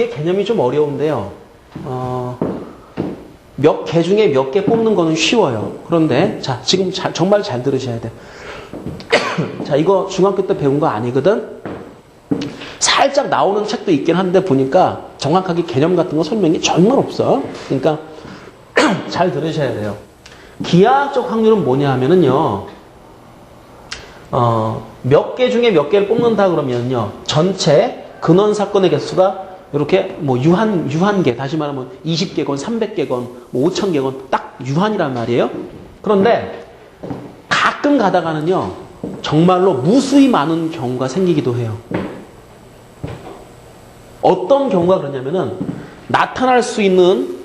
그게 개념이 좀 어려운데요. 몇 개 중에 몇 개 뽑는 거는 쉬워요. 그런데 자, 지금 정말 잘 들으셔야 돼요. 자, 이거 중학교 때 배운 거 아니거든? 살짝 나오는 책도 있긴 한데 보니까 정확하게 개념 같은 거 설명이 정말 없어. 그러니까 잘 들으셔야 돼요. 기하학적 확률은 뭐냐 하면은요, 몇 개 중에 몇 개를 뽑는다 그러면요, 전체 근원 사건의 개수가 이렇게 뭐 유한계, 다시 말하면 20개건, 300개건, 뭐 5,000개건 딱 유한이란 말이에요. 그런데 가끔 가다가는요, 정말로 무수히 많은 경우가 생기기도 해요. 어떤 경우가 그러냐면은 나타날 수 있는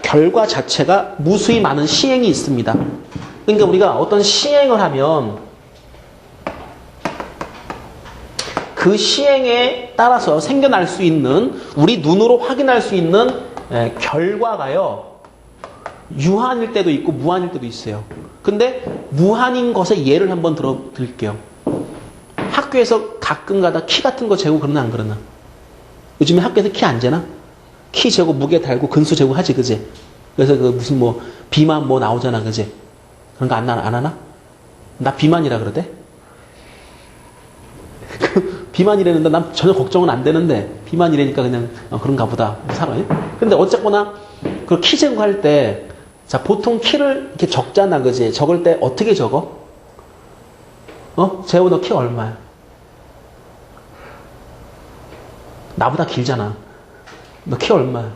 결과 자체가 무수히 많은 시행이 있습니다. 그러니까 우리가 어떤 시행을 하면 그 시행에 따라서 생겨날 수 있는, 우리 눈으로 확인할 수 있는 결과가요, 유한일 때도 있고 무한일 때도 있어요. 근데 무한인 것의 예를 한번 들어드릴게요. 학교에서 가끔 가다 키 같은 거 재고 그러나 안 그러나? 요즘에 학교에서 키 안 재나? 키 재고 무게 달고 근수 재고 하지, 그지? 그래서 그 무슨 뭐 비만 뭐 나오잖아, 그지? 그런 거 안 하나? 나 비만이라 그러대? 비만이라는데 난 전혀 걱정은 안 되는데 비만이라니까 그냥 그런가 보다 살아요. 근데 어쨌거나 그 키 재고 할 때, 자, 보통 키를 이렇게 적잖아, 그지? 적을 때 어떻게 적어? 재호 너 키 얼마야? 나보다 길잖아. 너 키 얼마야?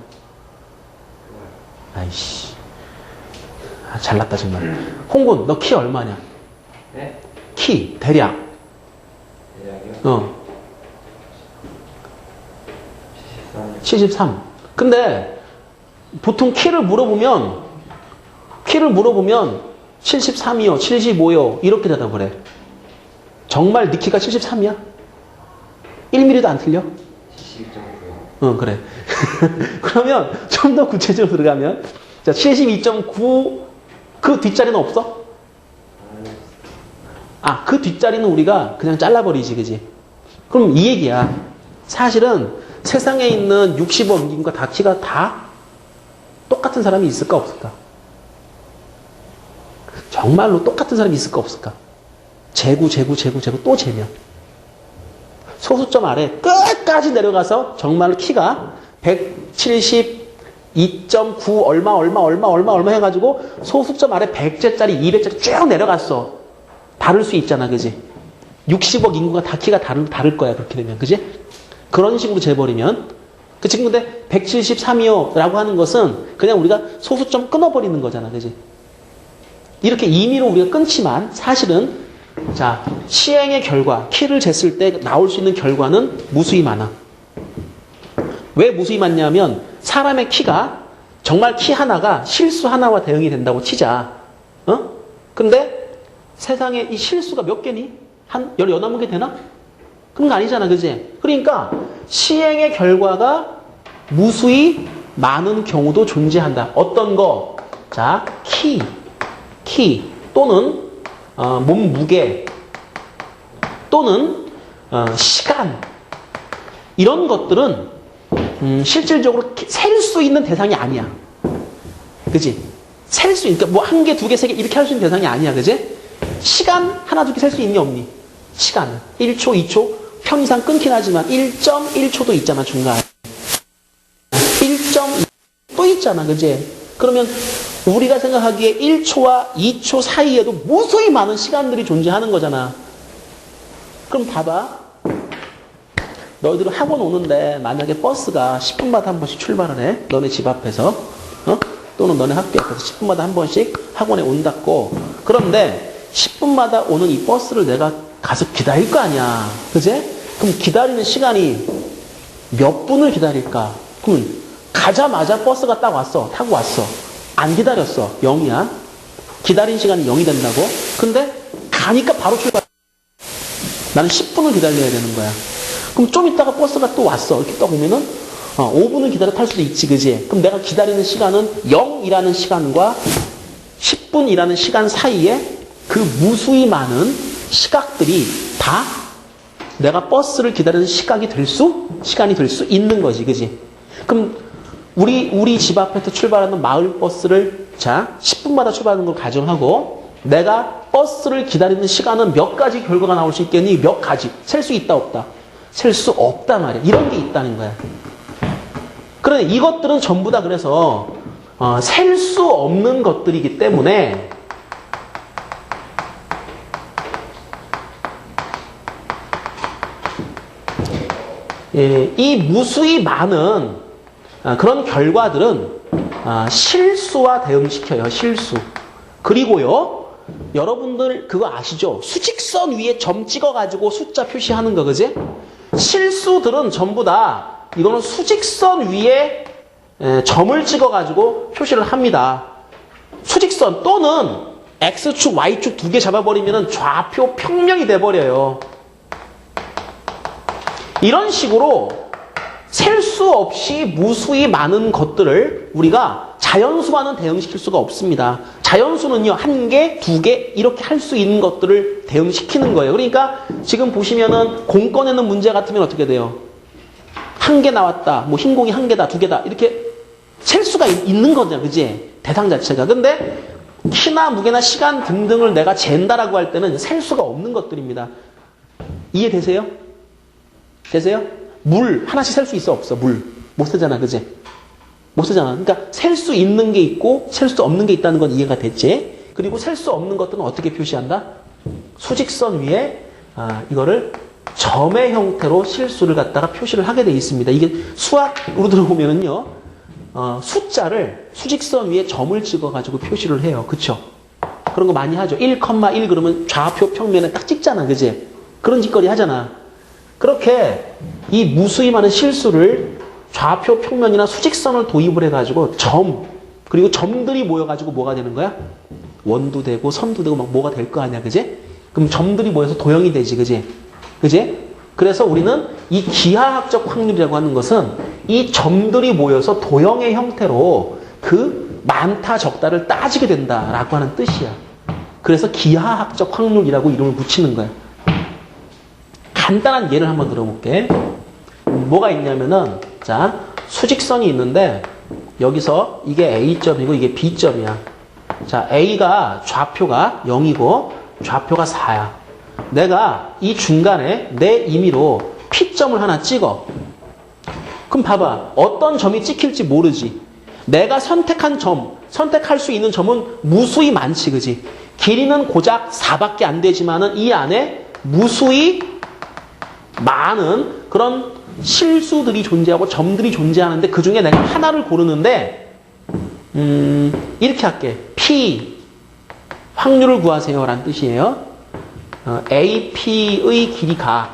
아이씨. 잘났다, 정말. 홍군, 너 키 얼마냐? 네? 키, 대략. 대략이요? 73. 근데 보통 키를 물어보면 73이요, 75요 이렇게 대답을 해. 정말 네 키가 73이야? 1mm도 안 틀려? 72.9요. 그래. 그러면 좀 더 구체적으로 들어가면, 자, 72.9 그 뒷자리는 없어? 그 뒷자리는 우리가 그냥 잘라버리지, 그지? 그럼 이 얘기야. 사실은 세상에 있는 60억 인구가 다 키가 다 똑같은 사람이 있을까 없을까? 정말로 똑같은 사람이 있을까 없을까? 재고 또 재면 소수점 아래 끝까지 내려가서 정말로 키가 172.9 얼마 해가지고 소수점 아래 100제짜리 200제짜리 쭉 내려갔어. 다를 수 있잖아, 그지? 60억 인구가 다 키가 다를 거야, 그렇게 되면, 그지? 그런 식으로 재버리면, 그치? 근데 173이요 라고 하는 것은 그냥 우리가 소수점 끊어버리는 거잖아, 그지? 이렇게 임의로 우리가 끊지만 사실은, 자, 시행의 결과, 키를 쟀을 때 나올 수 있는 결과는 무수히 많아. 왜 무수히 많냐면 사람의 키가, 정말 키 하나가 실수 하나와 대응이 된다고 치자. 근데 세상에 이 실수가 몇 개니? 한 19개 되나? 그런 거 아니잖아, 그지? 그러니까 시행의 결과가 무수히 많은 경우도 존재한다. 어떤 거? 자, 키 또는 몸무게 또는 시간, 이런 것들은 실질적으로 셀 수 있는 대상이 아니야. 그지? 셀 수, 그러니까 뭐 한 개, 두 개, 세 개 이렇게 할 수 있는 대상이 아니야, 그지? 시간 하나, 두 개 셀 수 있니, 없니? 시간은 1초, 2초 편의상 끊긴 하지만 1.1초도 있잖아, 중간에. 1.2또 있잖아, 그지? 그러면 우리가 생각하기에 1초와 2초 사이에도 무수히 많은 시간들이 존재하는 거잖아. 그럼 봐봐. 너희들은 학원 오는데 만약에 버스가 10분마다 한 번씩 출발을 해. 너네 집 앞에서. 또는 너네 학교 앞에서 10분마다 한 번씩 학원에 온다고. 그런데 10분마다 오는 이 버스를 내가 가서 기다릴 거 아니야. 그지? 그럼 기다리는 시간이 몇 분을 기다릴까? 그럼 가자마자 버스가 딱 왔어. 타고 왔어. 안 기다렸어. 0이야. 기다린 시간이 0이 된다고? 근데 가니까 바로 출발. 나는 10분을 기다려야 되는 거야. 그럼 좀 있다가 버스가 또 왔어. 이렇게 딱 오면은 5분을 기다려 탈 수도 있지, 그지? 그럼 내가 기다리는 시간은 0이라는 시간과 10분이라는 시간 사이에 그 무수히 많은 시각들이 다 내가 버스를 기다리는 시간이 될 수 있는 거지, 그지? 그럼 우리 집 앞에서 출발하는 마을버스를 자 10분마다 출발하는 걸 가정하고 내가 버스를 기다리는 시간은 몇 가지 결과가 나올 수 있겠니? 몇 가지. 셀 수 있다 없다? 셀 수 없단 말이야. 이런 게 있다는 거야. 그런데 이것들은 전부 다 그래서 셀 수 없는 것들이기 때문에 이 무수히 많은 그런 결과들은 실수와 대응시켜요. 실수. 그리고요. 여러분들 그거 아시죠? 수직선 위에 점 찍어가지고 숫자 표시하는 거 그지? 실수들은 전부 다 이거는 수직선 위에 점을 찍어가지고 표시를 합니다. 수직선 또는 X축, Y축 두 개 잡아버리면 좌표 평면이 돼버려요. 이런 식으로 셀 수 없이 무수히 많은 것들을 우리가 자연수와는 대응시킬 수가 없습니다. 자연수는요, 한 개, 두 개 이렇게 할 수 있는 것들을 대응시키는 거예요. 그러니까 지금 보시면은 공 꺼내는 문제 같으면 어떻게 돼요? 한 개 나왔다. 뭐 흰 공이 한 개다, 두 개다. 이렇게 셀 수가 있는 거죠. 그지? 대상 자체가. 근데 키나 무게나 시간 등등을 내가 잰다라고 할 때는 셀 수가 없는 것들입니다. 이해되세요? 되세요? 물 하나씩 셀 수 있어 없어? 물 못 세잖아, 그지? 못 세잖아. 그러니까 셀 수 있는 게 있고 셀 수 없는 게 있다는 건 이해가 됐지? 그리고 셀 수 없는 것들은 어떻게 표시한다? 수직선 위에 이거를 점의 형태로 실수를 갖다가 표시를 하게 돼 있습니다. 이게 수학으로 들어보면은요, 숫자를 수직선 위에 점을 찍어가지고 표시를 해요. 그쵸? 그런 거 많이 하죠. 1,1 그러면 좌표 평면에 딱 찍잖아, 그지? 그런 짓거리 하잖아. 그렇게 이 무수히 많은 실수를 좌표 평면이나 수직선을 도입을 해가지고 점, 그리고 점들이 모여가지고 뭐가 되는 거야? 원도 되고 선도 되고 막 뭐가 될 거 아니야, 그지? 그럼 점들이 모여서 도형이 되지, 그지? 그지? 그래서 우리는 이 기하학적 확률이라고 하는 것은 이 점들이 모여서 도형의 형태로 그 많다 적다를 따지게 된다라고 하는 뜻이야. 그래서 기하학적 확률이라고 이름을 붙이는 거야. 간단한 예를 한번 들어볼게. 뭐가 있냐면은, 자, 수직선이 있는데, 여기서 이게 A점이고 이게 B점이야. 자, A가 좌표가 0이고 좌표가 4야. 내가 이 중간에 내 임의로 P점을 하나 찍어. 그럼 봐봐. 어떤 점이 찍힐지 모르지. 내가 선택한 점, 선택할 수 있는 점은 무수히 많지, 그지? 길이는 고작 4밖에 안 되지만은 이 안에 무수히 많은 그런 실수들이 존재하고 점들이 존재하는데 그 중에 내가 하나를 고르는데 이렇게 할게. P 확률을 구하세요 라는 뜻이에요. AP의 길이가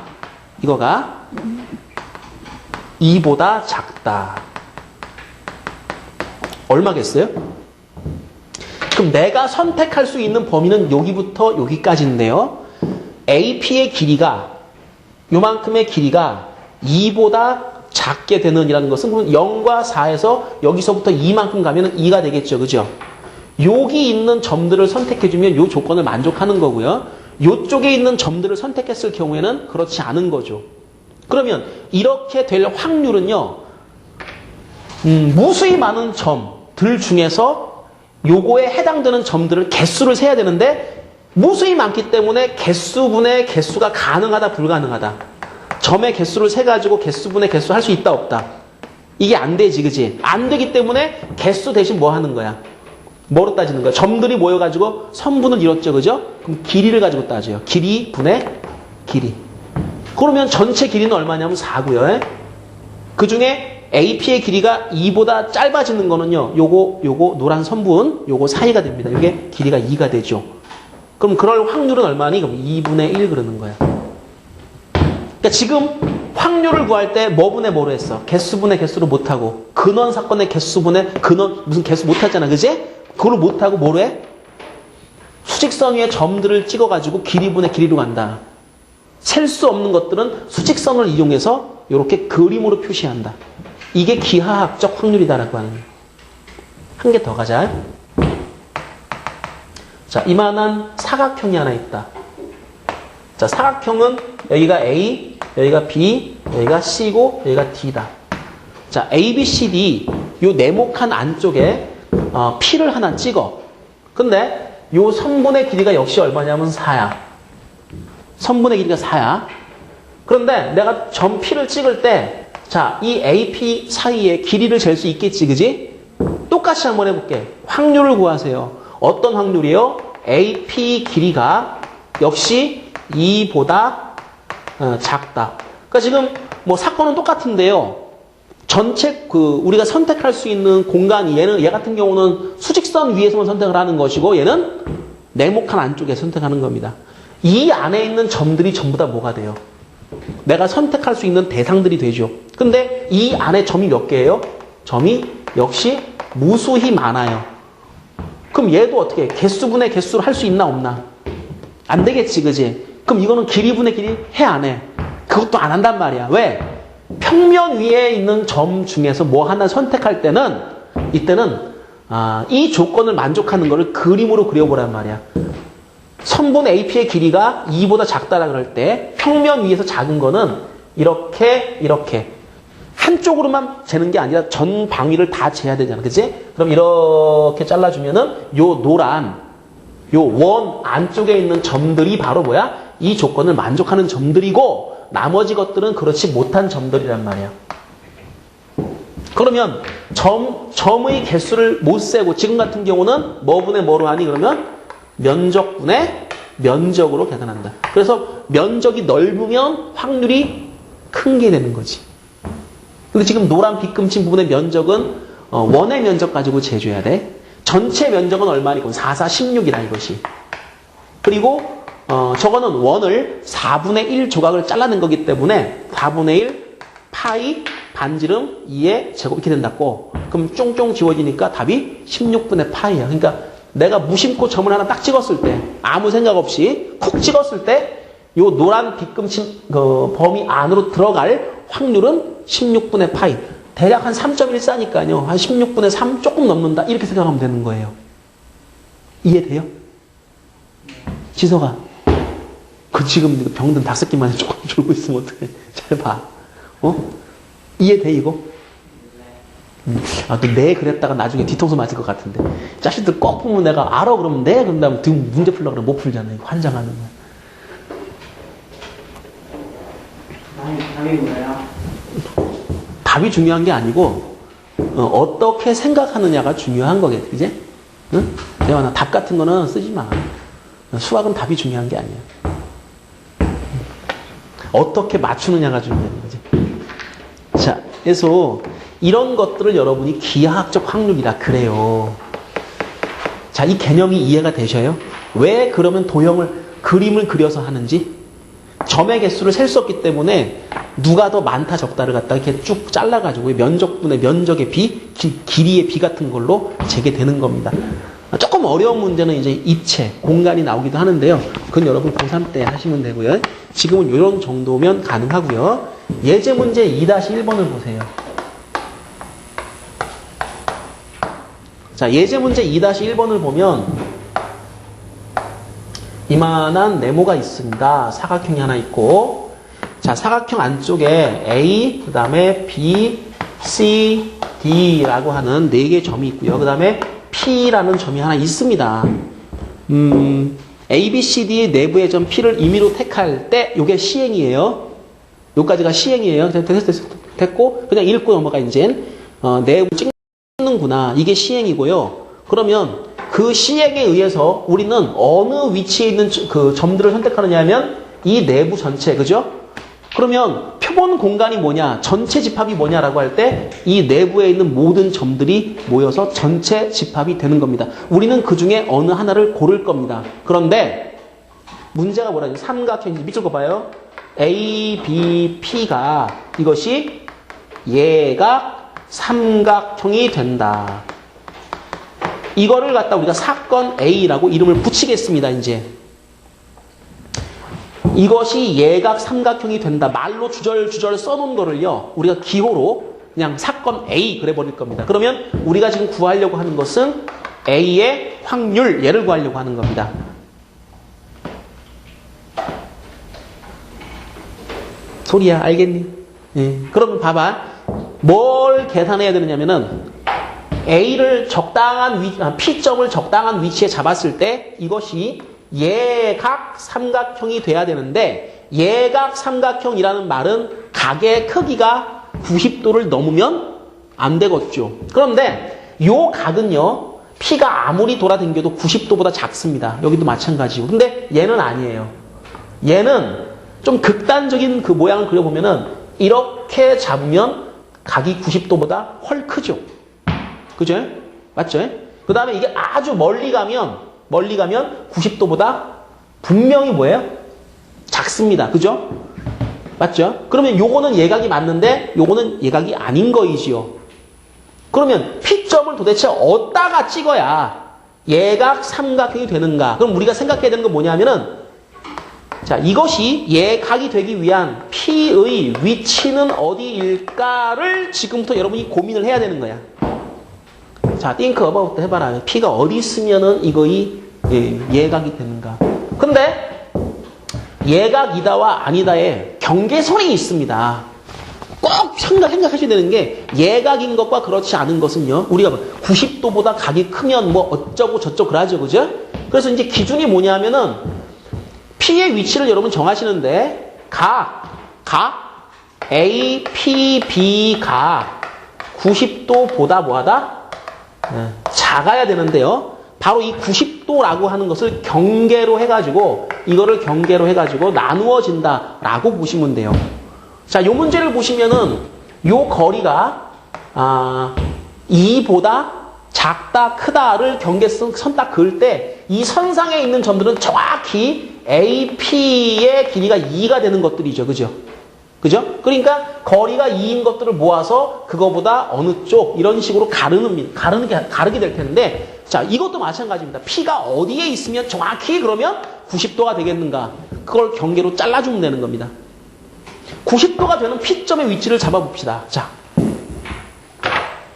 이거가 2보다 작다. 얼마겠어요? 그럼 내가 선택할 수 있는 범위는 여기부터 여기까지인데요. AP의 길이가 요만큼의 길이가 2보다 작게 되는 이라는 것은 0과 4에서 여기서부터 2만큼 가면 2가 되겠죠. 그죠? 여기 있는 점들을 선택해주면 이 조건을 만족하는 거고요. 이쪽에 있는 점들을 선택했을 경우에는 그렇지 않은 거죠. 그러면 이렇게 될 확률은요. 무수히 많은 점들 중에서 요거에 해당되는 점들을 개수를 세야 되는데 무수히 많기 때문에 개수분의 개수가 가능하다 불가능하다. 점의 개수를 세가지고 개수분의 개수 할 수 있다 없다. 이게 안 되지, 그지? 안 되기 때문에 개수 대신 뭐 하는 거야? 뭐로 따지는 거야? 점들이 모여가지고 선분을 이뤘죠, 그죠? 그럼 길이를 가지고 따져요. 길이 분의 길이. 그러면 전체 길이는 얼마냐면 4고요. 그 중에 AP의 길이가 2보다 짧아지는 거는요. 요거 노란 선분, 요거 사이가 됩니다. 이게 길이가 2가 되죠. 그럼 그럴 확률은 얼마니? 그럼 2분의 1 그러는 거야. 그러니까 지금 확률을 구할 때 뭐분의 뭐로 했어? 개수분의 개수로 못하고 근원 사건의 개수분의 근원 무슨 개수 못하잖아. 그지? 그걸 못하고 뭐로 해? 수직선 위에 점들을 찍어가지고 길이분의 길이로 간다. 셀 수 없는 것들은 수직선을 이용해서 이렇게 그림으로 표시한다. 이게 기하학적 확률이다라고 하는 거예요. 한 개 더 가자. 자, 이만한 사각형이 하나 있다. 자, 사각형은 여기가 A, 여기가 B, 여기가 C고 여기가 D다. 자, A, B, C, D 요 네모칸 안쪽에 P를 하나 찍어. 근데 요 선분의 길이가 역시 얼마냐면 4야. 선분의 길이가 4야. 그런데 내가 점 P를 찍을 때, 자, 이 AP 사이에 길이를 잴 수 있겠지, 그지? 똑같이 한번 해볼게. 확률을 구하세요. 어떤 확률이요? AP 길이가 역시 2보다 작다. 그러니까 지금 뭐 사건은 똑같은데요. 전체 우리가 선택할 수 있는 공간이 얘 같은 경우는 수직선 위에서만 선택을 하는 것이고 얘는 네모칸 안쪽에 선택하는 겁니다. 이 안에 있는 점들이 전부 다 뭐가 돼요? 내가 선택할 수 있는 대상들이 되죠. 근데 이 안에 점이 몇 개예요? 점이 역시 무수히 많아요. 그럼 얘도 어떻게 해? 개수분의 개수를 할 수 있나 없나? 안 되겠지, 그지? 그럼 이거는 길이분의 길이 해 안 해? 그것도 안 한단 말이야. 왜? 평면 위에 있는 점 중에서 뭐 하나 선택할 때는 이때는 이 조건을 만족하는 거를 그림으로 그려보란 말이야. 선분 AP의 길이가 2보다 작다라 그럴 때 평면 위에서 작은 거는 이렇게 한쪽으로만 재는 게 아니라 전 방위를 다 재야 되잖아. 그치? 그럼 이렇게 잘라주면은 요 노란 요 원 안쪽에 있는 점들이 바로 뭐야? 이 조건을 만족하는 점들이고 나머지 것들은 그렇지 못한 점들이란 말이야. 그러면 점의 개수를 못 세고 지금 같은 경우는 뭐분의 뭐로 하니? 그러면 면적분의 면적으로 계산한다. 그래서 면적이 넓으면 확률이 큰 게 되는 거지. 근데 지금 노란 빗금친 부분의 면적은 원의 면적 가지고 재줘야 돼. 전체 면적은 얼마니까? 4, 4, 16이라 이것이. 그리고 저거는 원을 4분의 1 조각을 잘라낸 거기 때문에 4분의 1 파이 반지름 2의 제곱 이렇게 된다고. 그럼 쫑쫑 지워지니까 답이 16분의 파이야. 그러니까 내가 무심코 점을 하나 딱 찍었을 때 아무 생각 없이 콕 찍었을 때 요 노란 빗금친 범위 안으로 들어갈 확률은 16분의 파이. 대략 한 3.14니까요. 한 16분의 3 조금 넘는다. 이렇게 생각하면 되는 거예요. 이해돼요? 지석아. 지금 병든 닭새끼만 조금 졸고 있으면 어떡해. 잘 봐. 이해돼, 이거? 네 그랬다가 나중에 뒤통수 맞을 것 같은데. 자식들 꼭 보면 내가 알아 그러면 네 그런 다음에 문제 풀려고 그러면 못 풀잖아요. 환장하는 거야. 답이 뭐예요? 답이 중요한 게 아니고 어떻게 생각하느냐가 중요한 거겠지. 그지? 응? 대화나 답 같은 거는 쓰지 마. 수학은 답이 중요한 게 아니야. 어떻게 맞추느냐가 중요한 거지. 자, 그래서 이런 것들을 여러분이 기하학적 확률이라 그래요. 자, 이 개념이 이해가 되셔요? 왜 그러면 그림을 그려서 하는지? 점의 개수를 셀 수 없기 때문에 누가 더 많다 적다를 갖다가 이렇게 쭉 잘라가지고 면적분의 면적의 비, 길이의 비 같은 걸로 재게 되는 겁니다. 조금 어려운 문제는 이제 입체, 공간이 나오기도 하는데요. 그건 여러분 고3 때 하시면 되고요. 지금은 이런 정도면 가능하고요. 예제 문제 2-1번을 보세요. 자, 예제 문제 2-1번을 보면 이만한 네모가 있습니다. 사각형이 하나 있고, 자, 사각형 안쪽에 A, 그 다음에 B, C, D라고 하는 4개의 점이 있고요. 그 다음에 P라는 점이 하나 있습니다. A, B, C, D의 내부의 점 P를 임의로 택할 때 이게 시행이에요. 여기까지가 시행이에요. 됐고 그냥 읽고 넘어가 이제 내부 찍는구나. 이게 시행이고요. 그러면 그 시행에 의해서 우리는 어느 위치에 있는 그 점들을 선택하느냐 하면 이 내부 전체, 그죠? 그러면 표본 공간이 뭐냐, 전체 집합이 뭐냐라고 할 때 이 내부에 있는 모든 점들이 모여서 전체 집합이 되는 겁니다. 우리는 그 중에 어느 하나를 고를 겁니다. 그런데 문제가 뭐라지? 삼각형, 밑줄 거 봐요. A, B, P가 이것이 얘가 삼각형이 된다. 이거를 갖다 우리가 사건 A라고 이름을 붙이겠습니다. 이제 이것이 예각 삼각형이 된다. 말로 주절주절 써놓은 거를요, 우리가 기호로 그냥 사건 A 그래 버릴 겁니다. 그러면 우리가 지금 구하려고 하는 것은 A의 확률, 얘를 구하려고 하는 겁니다. 소리야, 알겠니? 예. 그러면 봐봐. 뭘 계산해야 되느냐면은 A를 P점을 적당한 위치에 잡았을 때 이것이 예각 삼각형이 돼야 되는데 예각 삼각형이라는 말은 각의 크기가 90도를 넘으면 안 되겠죠. 그런데 요 각은요. P가 아무리 돌아다녀도 90도보다 작습니다. 여기도 마찬가지고. 근데 얘는 아니에요. 얘는 좀 극단적인 그 모양을 그려보면은 이렇게 잡으면 각이 90도보다 훨 크죠. 그죠? 맞죠? 그 다음에 이게 아주 멀리 가면 90도보다 분명히 뭐예요? 작습니다. 그죠? 맞죠? 그러면 요거는 예각이 맞는데 요거는 예각이 아닌 거이지요. 그러면 P점을 도대체 어디다가 찍어야 예각 삼각형이 되는가? 그럼 우리가 생각해야 되는 건 뭐냐면은 자, 이것이 예각이 되기 위한 P의 위치는 어디일까를 지금부터 여러분이 고민을 해야 되는 거야. 자, think about 해봐라. P가 어디 있으면은 이거의 예각이 되는가. 근데 예각이다와 아니다의 경계선이 있습니다. 꼭 생각하셔야 되는 게 예각인 것과 그렇지 않은 것은요. 우리가 90도보다 각이 크면 뭐 어쩌고 저쩌고 그러죠. 그죠? 그래서 이제 기준이 뭐냐면은 P의 위치를 여러분 정하시는데 A, P, B가 90도보다 뭐하다? 작아야 되는데요. 바로 이 90도라고 하는 것을 경계로 해가지고 이거를 경계로 해가지고 나누어진다라고 보시면 돼요. 자, 요 문제를 보시면은 요 거리가 2보다 작다, 크다를 경계선 딱 그을 때 이 선상에 있는 점들은 정확히 AP의 길이가 2가 되는 것들이죠. 그죠? 그죠? 그러니까 거리가 2인 것들을 모아서 그거보다 어느 쪽 이런 식으로 가르게 될 텐데 자, 이것도 마찬가지입니다. P가 어디에 있으면 정확히 그러면 90도가 되겠는가? 그걸 경계로 잘라주면 되는 겁니다. 90도가 되는 P점의 위치를 잡아봅시다. 자,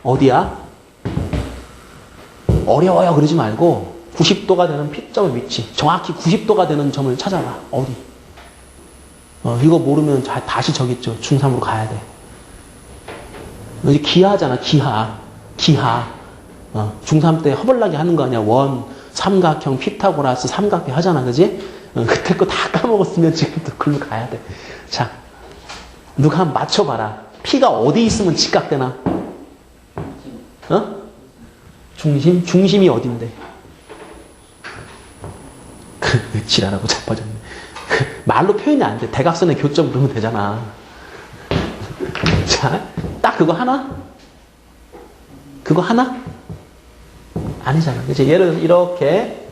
어디야? 어려워요. 그러지 말고 90도가 되는 P점의 위치. 정확히 90도가 되는 점을 찾아라. 어디? 이거 모르면 다시 저기 있죠. 중3으로 가야 돼. 이제 기하잖아. 기하. 중3 때 허벌나게 하는 거 아니야. 삼각형, 피타고라스, 삼각대 하잖아. 그지? 그때 거 다 까먹었으면 지금도 글로 가야 돼. 자, 누가 한번 맞춰봐라. P가 어디 있으면 직각되나? 중심? 중심이 어딘데? 지랄하고 자빠졌네. 말로 표현이 안 돼. 대각선의 교점 그러면 되잖아. 자, 딱 그거 하나? 그거 하나? 아니잖아. 그치? 얘를 이렇게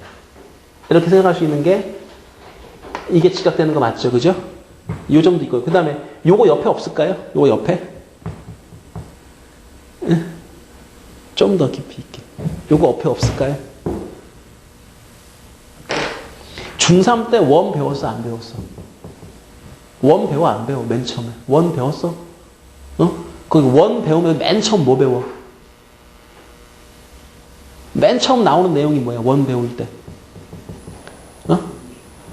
생각할 수 있는 게 이게 지각되는 거 맞죠? 그죠? 요 정도 있고요. 그 다음에 요거 옆에 없을까요? 요거 옆에? 좀 더 깊이 있게. 요거 옆에 없을까요? 중3 때 원 배웠어? 안 배웠어? 원 배워? 안 배워? 맨 처음에. 원 배웠어? 거기 원 배우면 맨 처음 뭐 배워? 맨 처음 나오는 내용이 뭐야? 원 배울 때.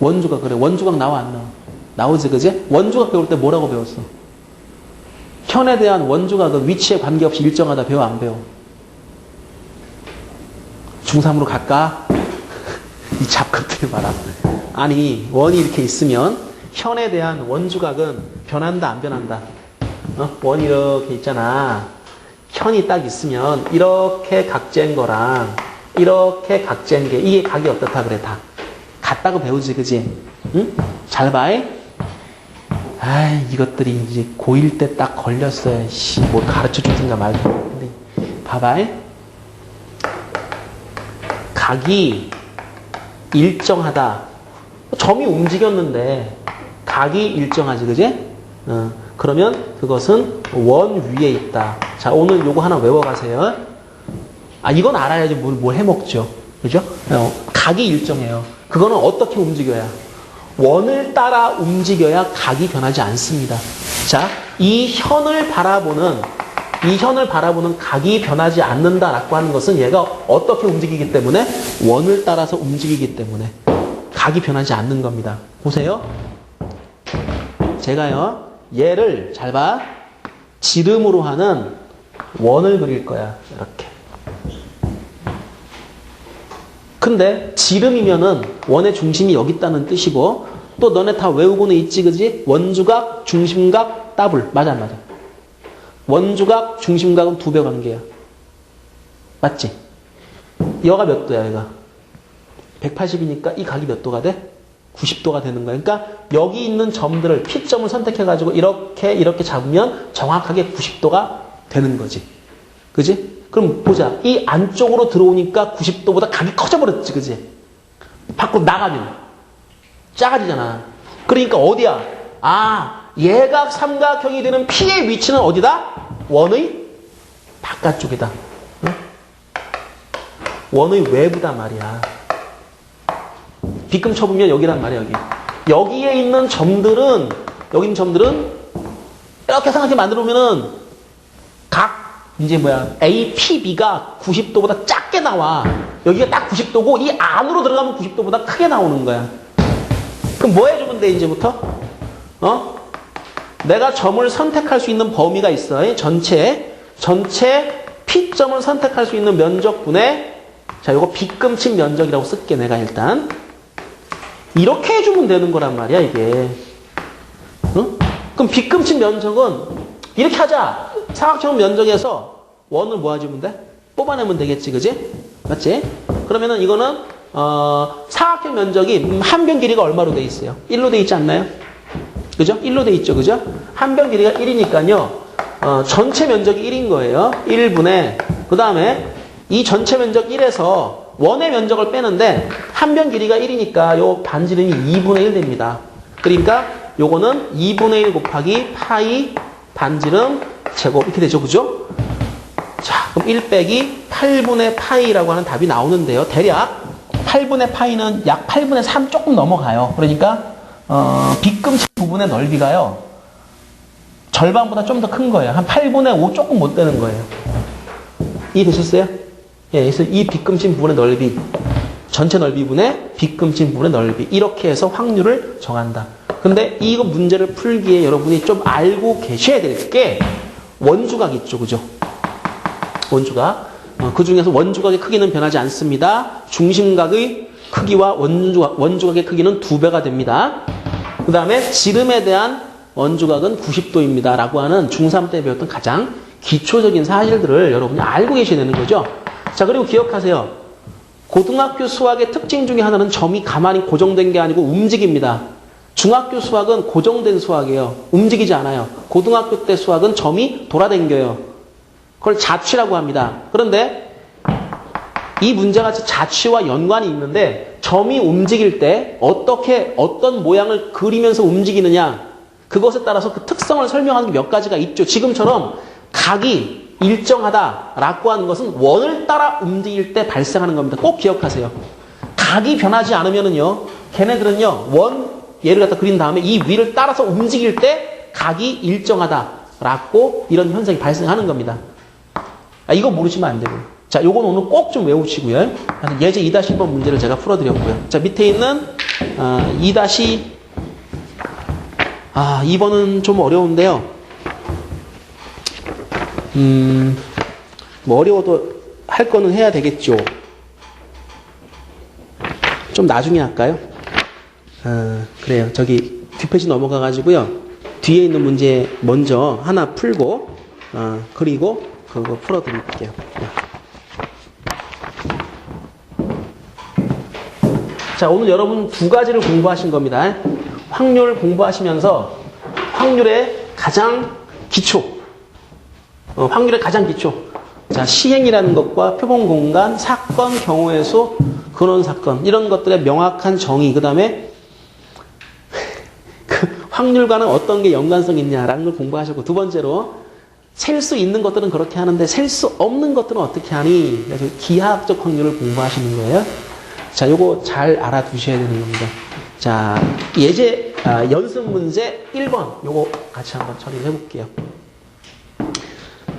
원주각, 그래. 원주각 나와, 안 나와? 나오지, 그지? 원주각 배울 때 뭐라고 배웠어? 현에 대한 원주각은 위치에 관계없이 일정하다 배워, 안 배워? 중3으로 갈까? 이 잡것들 봐라. 아니, 원이 이렇게 있으면 현에 대한 원주각은 변한다, 안 변한다? 원이 이렇게 있잖아. 현이 딱 있으면 이렇게 각재인 거랑 이렇게 각재인 게 이게 각이 어떻다 그래 다. 같다고 배우지, 그지? 응? 잘 봐. 아이, 이것들이 이제 고1 때 딱 걸렸어요. 뭐 가르쳐 주든가 말든. 근데 봐봐. 각이 일정하다. 점이 움직였는데 각이 일정하지, 그지? 그러면 그것은 원 위에 있다. 자, 오늘 요거 하나 외워가세요. 이건 알아야지 뭘 해먹죠. 그죠? 각이 일정해요. 그거는 어떻게 움직여야? 원을 따라 움직여야 각이 변하지 않습니다. 자, 이 현을 바라보는 각이 변하지 않는다라고 하는 것은 얘가 어떻게 움직이기 때문에? 원을 따라서 움직이기 때문에 각이 변하지 않는 겁니다. 보세요. 제가요, 얘를 잘 봐. 지름으로 하는 원을 그릴 거야. 이렇게. 근데 지름이면은 원의 중심이 여기 있다는 뜻이고 또 너네 다 외우고는 있지 그지? 원주각, 중심각, 더블. 맞아 안 맞아? 원주각, 중심각은 두 배 관계야. 맞지? 여가 몇 도야 얘가? 180이니까 이 각이 몇 도가 돼? 90도가 되는 거야. 그러니까 여기 있는 점들을 P점을 선택해가지고 이렇게 잡으면 정확하게 90도가 되는 거지. 그지? 그럼 보자. 이 안쪽으로 들어오니까 90도보다 각이 커져버렸지. 그지? 밖으로 나가면 작아지잖아. 그러니까 어디야? 아, 예각 삼각형이 되는 P의 위치는 어디다? 원의 바깥쪽이다. 응? 원의 외부다 말이야. 빗금 쳐보면 여기란 말이야. 여기에 있는 점들은 이렇게 생각해 만들어보면은 이제 APB가 90도보다 작게 나와. 여기가 딱 90도고 이 안으로 들어가면 90도보다 크게 나오는 거야. 그럼 뭐 해주면 돼 이제부터? 내가 점을 선택할 수 있는 범위가 있어. 전체 P점을 선택할 수 있는 면적분의 자, 요거 빗금친 면적이라고 쓸게 내가 일단. 이렇게 해주면 되는 거란 말이야 이게. 응? 그럼 빗금친 면적은 이렇게 하자. 사각형 면적에서 원을 뭐 해주면 돼? 뽑아내면 되겠지, 그지? 맞지? 그러면은 이거는 사각형 면적이 한 변 길이가 얼마로 돼 있어요? 1로 돼 있지 않나요? 그죠? 1로 돼 있죠, 그죠? 한 변 길이가 1이니까요. 전체 면적이 1인 거예요. 1분의 그 다음에 이 전체 면적 1에서 원의 면적을 빼는데 한 변 길이가 1이니까 요 반지름이 2분의 1 됩니다. 그러니까 요거는 2분의 1 곱하기 파이 반지름 제곱 이렇게 되죠. 그죠? 자, 그럼 1 빼기 8분의 파이라고 하는 답이 나오는데요. 대략 8분의 파이는 약 8분의 3 조금 넘어가요. 그러니까 빗금친 부분의 넓이가요. 절반보다 좀 더 큰 거예요. 한 8분의 5 조금 못 되는 거예요. 이해되셨어요? 예, 그래서 이 빗금친 부분의 넓이 전체 넓이분의 빗금친 부분의 넓이 이렇게 해서 확률을 정한다. 근데 이거 문제를 풀기에 여러분이 좀 알고 계셔야 될 게 원주각 있죠. 그죠? 원주각. 그 중에서 원주각의 크기는 변하지 않습니다. 중심각의 크기와 원주각의 크기는 2배가 됩니다. 그 다음에 지름에 대한 원주각은 90도입니다. 라고 하는 중3 때 배웠던 가장 기초적인 사실들을 여러분이 알고 계셔야 되는 거죠. 자, 그리고 기억하세요. 고등학교 수학의 특징 중에 하나는 점이 가만히 고정된 게 아니고 움직입니다. 중학교 수학은 고정된 수학이에요. 움직이지 않아요. 고등학교 때 수학은 점이 돌아다녀요. 그걸 자취라고 합니다. 그런데 이 문제가 자취와 연관이 있는데 점이 움직일 때 어떤 모양을 그리면서 움직이느냐 그것에 따라서 그 특성을 설명하는 게 몇 가지가 있죠. 지금처럼 각이 일정하다라고 하는 것은 원을 따라 움직일 때 발생하는 겁니다. 꼭 기억하세요. 각이 변하지 않으면은요, 걔네들은요, 얘를 갖다 그린 다음에 이 위를 따라서 움직일 때 각이 일정하다라고 이런 현상이 발생하는 겁니다. 이거 모르시면 안 되고요. 자, 요건 오늘 꼭 좀 외우시고요. 예제 2-1번 문제를 제가 풀어드렸고요. 자, 밑에 있는 2번은 좀 어려운데요. 뭐 어려워도 할 거는 해야 되겠죠. 좀 나중에 할까요? 그래요. 저기 뒷페이지 넘어가가지고요. 뒤에 있는 문제 먼저 하나 풀고 그리고 그거 풀어드릴게요. 자, 오늘 여러분 두 가지를 공부하신 겁니다. 확률 공부하시면서 확률의 가장 기초, 자, 시행이라는 것과 표본 공간, 사건, 경우의 수, 근원 사건 이런 것들의 명확한 정의, 그 다음에 그 확률과는 어떤 게 연관성이 있냐라는 걸 공부하셨고, 두 번째로 셀 수 있는 것들은 그렇게 하는데 셀 수 없는 것들은 어떻게 하니? 그래서 기하학적 확률을 공부하시는 거예요. 자, 요거 잘 알아두셔야 되는 겁니다. 자, 예제 연습 문제 1번 요거 같이 한번 처리해 볼게요.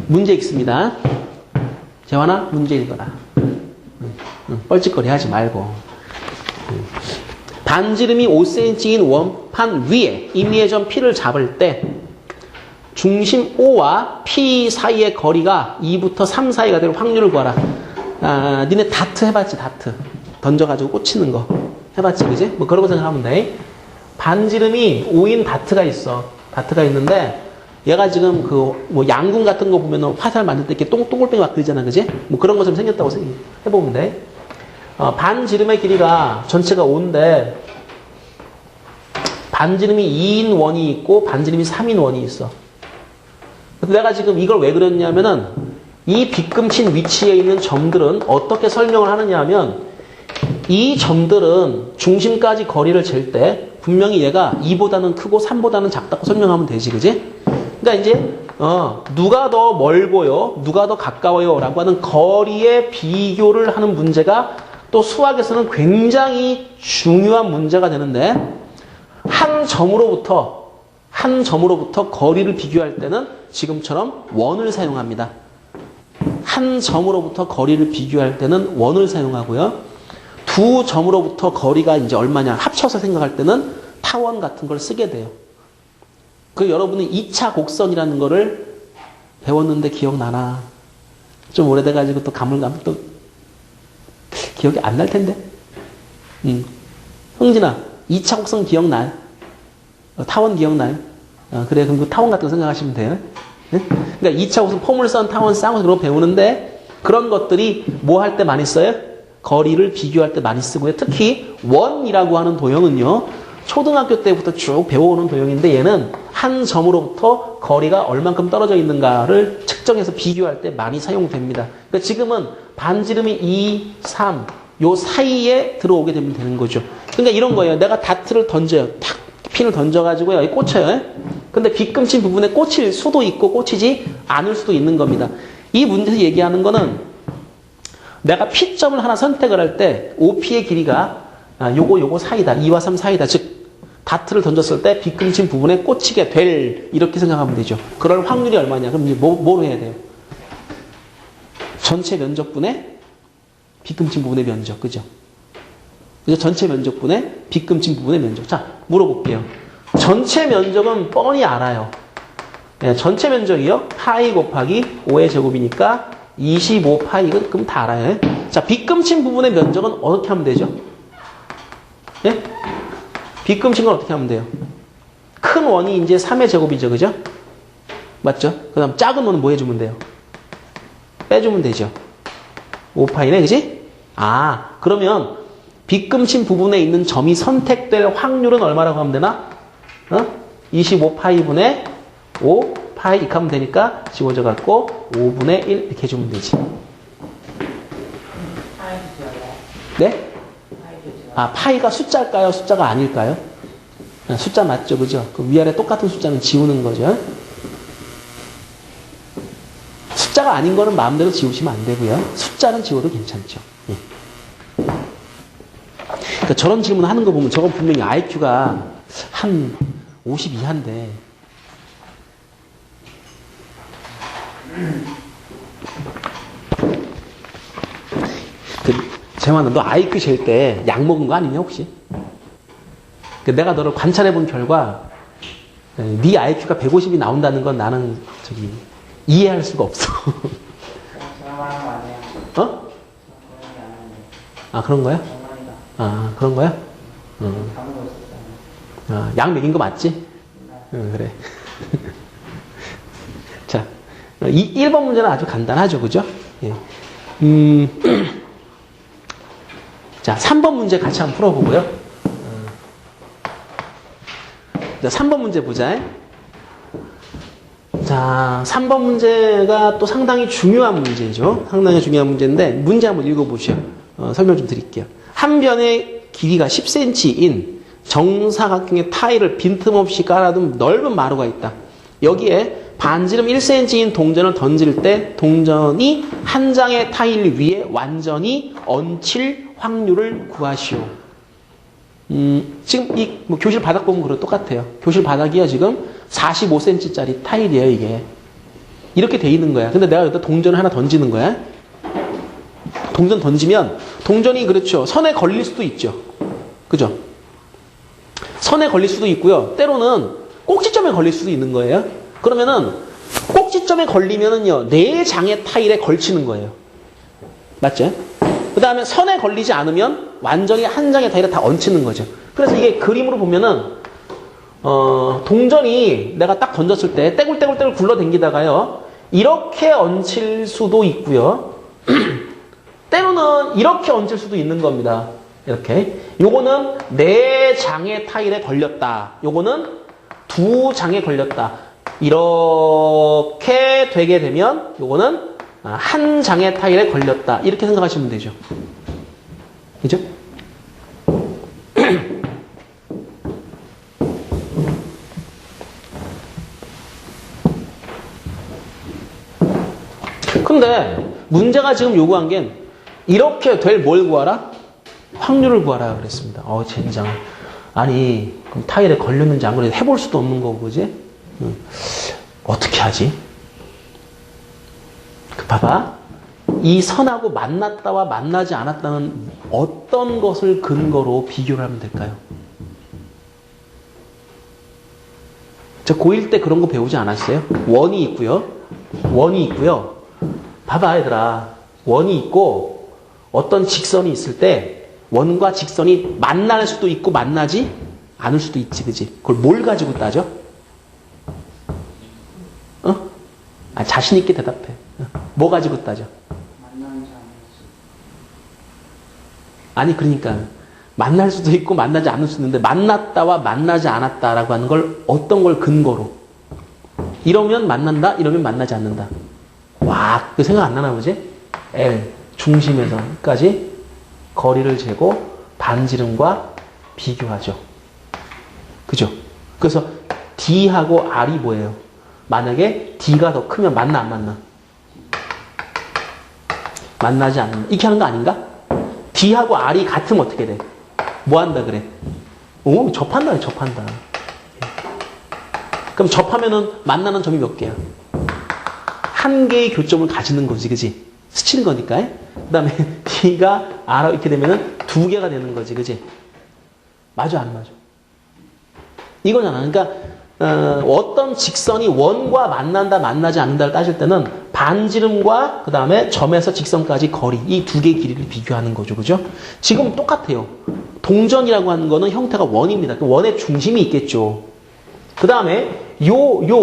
문제 읽습니다. 재환아, 문제 읽어라. 뻘짓거리 하지 말고. 반지름이 5cm인 원판 위에 임의의 점 P를 잡을 때 중심 O와 P 사이의 거리가 2부터 3 사이가 될 확률을 구하라. 아, 니네 다트 해봤지, 다트. 던져가지고 꽂히는 거. 해봤지, 그지? 뭐 그러고 생각하면 돼. 반지름이 5인 다트가 있어. 다트가 있는데, 얘가 지금 뭐 양궁 같은 거 보면 화살 만들 때 이렇게 동글뱅이 막 그리잖아, 그지? 뭐 그런 것처럼 생겼다고 해보면 돼. 반지름의 길이가 전체가 5인데, 반지름이 2인 원이 있고, 반지름이 3인 원이 있어. 그래서 내가 지금 이걸 왜 그렸냐면은, 이 빗금친 위치에 있는 점들은 어떻게 설명을 하느냐 하면, 이 점들은 중심까지 거리를 잴 때, 분명히 얘가 2보다는 크고 3보다는 작다고 설명하면 되지, 그지? 그러니까 이제 누가 더 멀고요, 누가 더 가까워요 라고 하는 거리의 비교를 하는 문제가 또 수학에서는 굉장히 중요한 문제가 되는데, 한 점으로부터 거리를 비교할 때는 지금처럼 원을 사용합니다. 한 점으로부터 거리를 비교할 때는 원을 사용하고요. 두 점으로부터 거리가 이제 얼마냐 합쳐서 생각할 때는 타원 같은 걸 쓰게 돼요. 그 여러분은 2차 곡선이라는 거를 배웠는데 기억나나? 좀 오래돼가지고 또 가물가물 또 기억이 안 날 텐데. 흥진아, 2차 곡선 기억나요? 타원 기억나요? 그래, 그럼 그 타원 같은 거 생각하시면 돼요. 네? 그러니까 2차 곡선 포물선, 타원, 쌍으로 그런 거 배우는데 그런 것들이 뭐 할 때 많이 써요? 거리를 비교할 때 많이 쓰고요. 특히 원이라고 하는 도형은요, 초등학교 때부터 쭉 배워오는 도형인데 얘는 한 점으로부터 거리가 얼만큼 떨어져 있는가를 측정해서 비교할 때 많이 사용됩니다. 그러니까 지금은 반지름이 2, 3, 요 사이에 들어오게 되면 되는 거죠. 그러니까 이런 거예요. 내가 다트를 던져요. 탁 핀을 던져가지고요. 여기 꽂혀요. 근데 빗금친 부분에 꽂힐 수도 있고 꽂히지 않을 수도 있는 겁니다. 이 문제에서 얘기하는 거는 내가 P점을 하나 선택을 할 때 OP의 길이가 요거 사이다. 2와 3 사이다. 즉 다트를 던졌을 때 빗금친 부분에 꽂히게 될 이렇게 생각하면 되죠. 그럴 확률이 얼마냐? 그럼 이제 뭐로 해야 돼요? 전체 면적분의 빗금친 부분의 면적. 그죠? 그래서 전체 면적분의 빗금친 부분의 면적. 자, 물어볼게요. 전체 면적은 뻔히 알아요. 네, 전체 면적이요. 파이 곱하기 5의 제곱이니까 25파이, 그럼 다 알아요. 자, 빗금친 부분의 면적은 어떻게 하면 되죠? 예? 빗금친 건 어떻게 하면 돼요? 큰 원이 이제 3의 제곱이죠, 그죠? 맞죠? 그 다음 작은 원은 뭐 해주면 돼요? 빼주면 되죠. 5파이네, 그지? 아, 그러면 빗금친 부분에 있는 점이 선택될 확률은 얼마라고 하면 되나? 25파이분의 5파이 이렇게 하면 되니까 지워져 갖고 5분의 1 이렇게 해주면 되지. 네? 아, 파이가 숫자일까요? 숫자가 아닐까요? 숫자 맞죠, 그죠? 그 위아래 똑같은 숫자는 지우는 거죠. 숫자가 아닌 거는 마음대로 지우시면 안 되고요. 숫자는 지워도 괜찮죠. 예. 그러니까 저런 질문 하는 거 보면 저건 분명히 IQ가 한 50 이하인데 재환아, 너 IQ 잴 때 약 먹은 거 아니냐 혹시? 내가 너를 관찰해 본 결과 네 IQ가 150이 나온다는 건 나는 이해할 수가 없어. 어? 아, 그런 거야? 아, 그런 거야? 약 먹인 거 맞지? 그래. 자, 1번 문제는 아주 간단하죠, 그죠? 예. 자, 3번 문제 같이 한번 풀어보고요. 자, 3번 문제 보자. 자, 3번 문제가 또 상당히 중요한 문제죠. 상당히 중요한 문제인데, 문제 한번 읽어보시죠. 설명 좀 드릴게요. 한 변의 길이가 10cm인 정사각형의 타일을 빈틈없이 깔아둔 넓은 마루가 있다. 여기에 반지름 1cm인 동전을 던질 때 동전이 한 장의 타일 위에 완전히 얹힐 확률을 구하시오. 지금 뭐 교실 바닥 보면 그런 똑같아요. 교실 바닥이요, 지금 45cm짜리 타일이에요, 이게. 이렇게 돼 있는 거야. 근데 내가 여기다 동전을 하나 던지는 거야. 동전 던지면 동전이 그렇죠. 선에 걸릴 수도 있죠. 그죠? 선에 걸릴 수도 있고요. 때로는 꼭지점에 걸릴 수도 있는 거예요. 그러면은 꼭지점에 걸리면은요, 네 장의 타일에 걸치는 거예요. 맞죠? 그 다음에 선에 걸리지 않으면 완전히 한 장의 타일에 다 얹히는 거죠. 그래서 이게 그림으로 보면은, 동전이 내가 딱 던졌을 때 떼굴떼굴떼굴 굴러댕기다가요, 이렇게 얹힐 수도 있고요. 때로는 이렇게 얹힐 수도 있는 겁니다. 이렇게. 요거는 네 장의 타일에 걸렸다. 요거는 두 장에 걸렸다. 이렇게 되게 되면 요거는 한 장의 타일에 걸렸다. 이렇게 생각하시면 되죠. 그죠? 근데 문제가 지금 요구한 게 이렇게 될 뭘 구하라? 확률을 구하라 그랬습니다. 젠장. 아니, 그럼 타일에 걸렸는지 안 걸렸는지 해볼 수도 없는 거고, 그지? 어떻게 하지? 봐봐. 이 선하고 만났다와 만나지 않았다는 어떤 것을 근거로 비교를 하면 될까요? 저 고1 때 그런 거 배우지 않았어요? 원이 있고요. 원이 있고요. 봐봐, 얘들아. 원이 있고 어떤 직선이 있을 때 원과 직선이 만날 수도 있고 만나지 않을 수도 있지, 그지? 그걸 뭘 가지고 따져? 자신 있게 대답해. 뭐 가지고 따져? 만나는지 안 아니, 그러니까 만날 수도 있고 만나지 않을 수도 있는데 만났다와 만나지 않았다라고 하는 걸 어떤 걸 근거로? 이러면 만난다, 이러면 만나지 않는다. 와, 그 생각 안 나나 보지? L 중심에서까지 거리를 재고 반지름과 비교하죠. 그죠? 그래서 D하고 R이 뭐예요? 만약에 D가 더 크면 만나 안 만나? 만나지 않는다. 이렇게 하는 거 아닌가? D하고 R이 같으면 어떻게 돼? 뭐 한다 그래? 접한다. 그럼 접하면은 만나는 점이 몇 개야? 한 개의 교점을 가지는 거지, 그지? 스치는 거니까. 그 다음에 D가 R하고 이렇게 되면은 두 개가 되는 거지, 그지? 맞아, 안 맞아? 이거잖아. 그러니까, 어떤 직선이 원과 만난다, 만나지 않는다를 따질 때는 반지름과 그 다음에 점에서 직선까지 거리, 이 두 개의 길이를 비교하는 거죠, 그죠? 지금 똑같아요. 동전이라고 하는 거는 형태가 원입니다. 그 원의 중심이 있겠죠. 그 다음에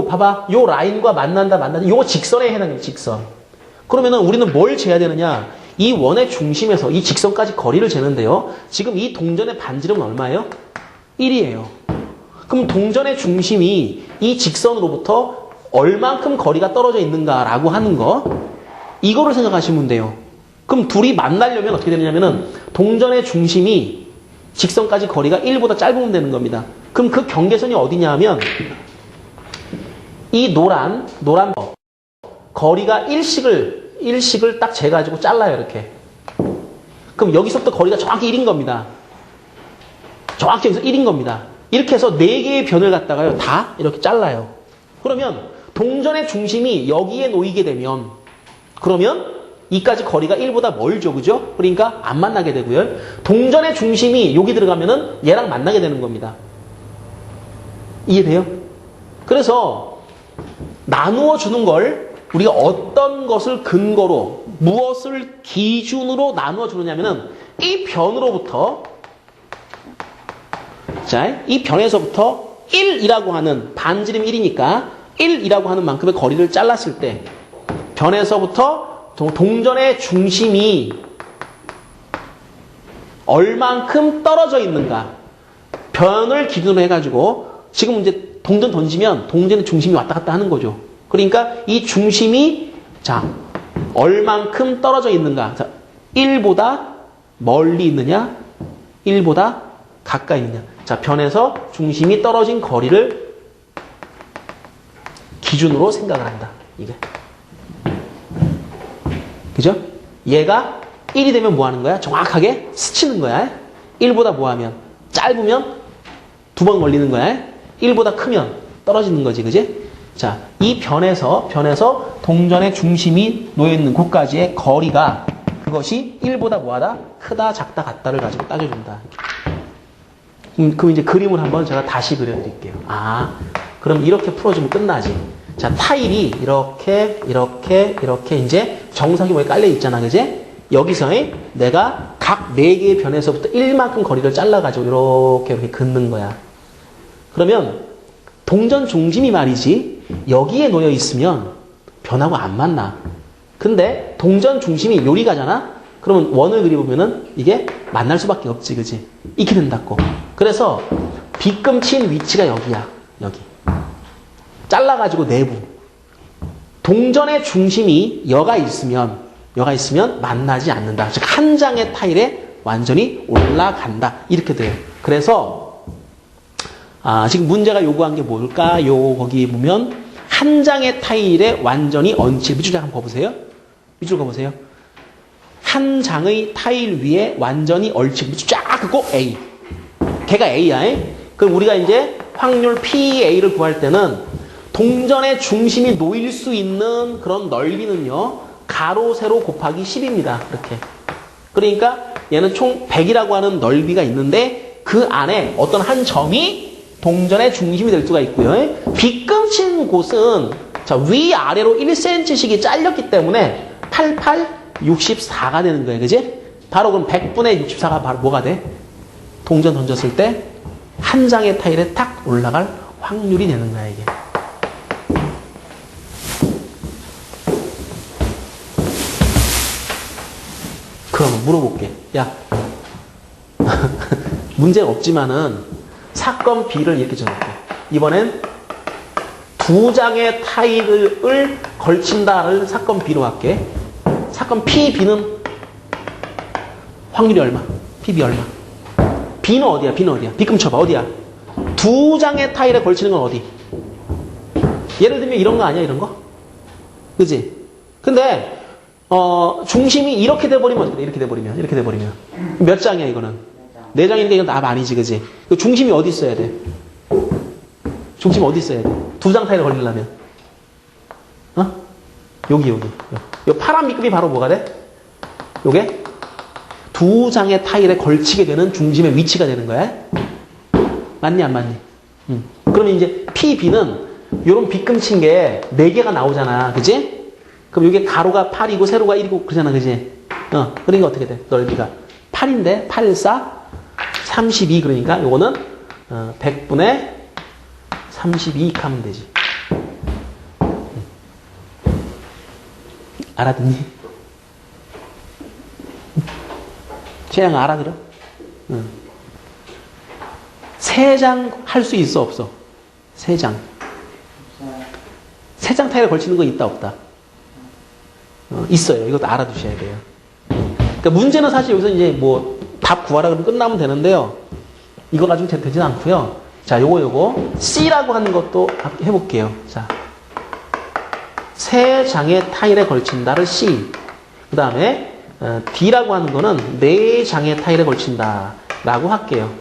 봐봐. 요 라인과 만난다. 요 직선에 해당해요, 직선. 그러면은 우리는 뭘 재야 되느냐? 이 원의 중심에서 이 직선까지 거리를 재는데요. 지금 이 동전의 반지름은 얼마예요? 1이에요. 그럼 동전의 중심이 이 직선으로부터 얼만큼 거리가 떨어져 있는가라고 하는 거, 이거를 생각하시면 돼요. 그럼 둘이 만나려면 어떻게 되냐면은 동전의 중심이 직선까지 거리가 1보다 짧으면 되는 겁니다. 그럼 그 경계선이 어디냐 하면 이 노란 거리가 1식을 딱 재가지고 잘라요, 이렇게. 그럼 여기서부터 거리가 정확히 1인 겁니다. 정확히 여기서 1인 겁니다. 이렇게 해서 4개의 변을 갖다가요, 다 이렇게 잘라요. 그러면 동전의 중심이 여기에 놓이게 되면, 그러면 이까지 거리가 1보다 멀죠, 그죠? 그러니까 안 만나게 되고요. 동전의 중심이 여기 들어가면은 얘랑 만나게 되는 겁니다. 이해돼요? 그래서 나누어 주는 걸 우리가 어떤 것을 근거로, 무엇을 기준으로 나누어 주느냐면은 이 변으로부터, 자, 이 변에서부터 1이라고 하는, 반지름 1이니까 1이라고 하는 만큼의 거리를 잘랐을 때 변에서부터 동전의 중심이 얼만큼 떨어져 있는가, 변을 기준으로 해가지고 지금 이제 동전 던지면 동전의 중심이 왔다 갔다 하는 거죠. 그러니까 이 중심이 얼만큼 떨어져 있는가. 자, 1보다 멀리 있느냐, 1보다 가까이 있느냐. 자, 변에서 중심이 떨어진 거리를 기준으로 생각을 한다. 이게. 그죠? 얘가 1이 되면 뭐 하는 거야? 정확하게 스치는 거야. 1보다 뭐 하면? 짧으면 2번 걸리는 거야. 1보다 크면 떨어지는 거지, 그지? 자, 이 변에서 동전의 중심이 놓여있는 곳까지의 거리가, 그것이 1보다 뭐하다? 크다, 작다, 같다를 가지고 따져준다. 그럼 이제 그림을 한번 제가 다시 그려드릴게요. 그럼 이렇게 풀어주면 끝나지. 자, 타일이 이렇게 이제 정사각형에 깔려 있잖아, 그지? 여기서 내가 각 4개의 변에서부터 1만큼 거리를 잘라가지고 이렇게 긋는 거야. 그러면 동전 중심이 말이지 여기에 놓여 있으면 변하고 안 만나. 근데 동전 중심이 요리 가잖아? 그러면 원을 그려보면은 이게 만날 수밖에 없지, 그지? 이렇게 된다고. 그래서 빗금친 위치가 여기야, 여기. 잘라가지고 내부. 동전의 중심이 여가 있으면 만나지 않는다. 즉, 한 장의 타일에 완전히 올라간다. 이렇게 돼요. 그래서, 지금 문제가 요구한 게 뭘까요? 거기 보면, 한 장의 타일에 완전히 얹힐. 밑줄 한번 봐보세요. 밑줄 가보세요. 한 장의 타일 위에 완전히 얽힌. 밑줄 쫙 긋고 A. 걔가 A야. 그럼 우리가 이제 확률 PA를 구할 때는 동전의 중심이 놓일 수 있는 그런 넓이는요. 가로, 세로 곱하기 10입니다. 이렇게. 그러니까 얘는 총 100이라고 하는 넓이가 있는데 그 안에 어떤 한 점이 동전의 중심이 될 수가 있고요. 빗금친 곳은 자, 위아래로 1cm씩이 잘렸기 때문에 88, 64가 되는 거예요. 그지? 바로 그럼 100분의 64가 바로 뭐가 돼? 동전 던졌을 때 한 장의 타일에 탁 올라갈 확률이 되는 거야, 이게. 그럼 물어볼게. 야, 문제가 없지만은 사건 B를 이렇게 적을게. 이번엔 2장의 타일을 걸친다를 사건 B로 할게. 사건 P, B는 확률이 얼마? PB 얼마? B는 어디야? B금 쳐봐. 어디야? 2장의 타일에 걸치는 건 어디? 예를 들면 이런 거 아니야? 이런 거? 그지? 근데 중심이 이렇게 돼버리면 어떻게 돼? 이렇게 돼버리면 몇 장이야 이거는? 4장이니까 이건 답 아니지, 그지? 그 중심이 어디 있어야 돼? 중심이 어디 있어야 돼? 2장 타일에 걸리려면 여기 요 파란 밑급이 바로 뭐가 돼? 요게 2장의 타일에 걸치게 되는 중심의 위치가 되는 거야. 맞니 안 맞니? 그러면 이제 PB는 요런 빗금친 게 4개가 나오잖아, 그지? 그럼 이게 가로가 8이고 세로가 1이고 그러잖아, 그지? 그러니까 어떻게 돼? 넓이가 8인데 8, 4, 32 그러니까 요거는 100분의 32 하면 되지. 알아듣니? 최양 알아들어? 3장 할 수 있어 없어? 3장. 3장 타일에 걸치는 거 있다 없다? 있어요. 이것도 알아두셔야 돼요. 그러니까 문제는 사실 여기서 이제 뭐 답 구하라 그러면 끝나면 되는데요. 이거 가지고 되진 않고요. 자, 요거 C라고 하는 것도 해볼게요. 자, 3장의 타일에 걸친다를 C. 그 다음에 D라고 하는 거는 4장의 타일에 걸친다 라고 할게요.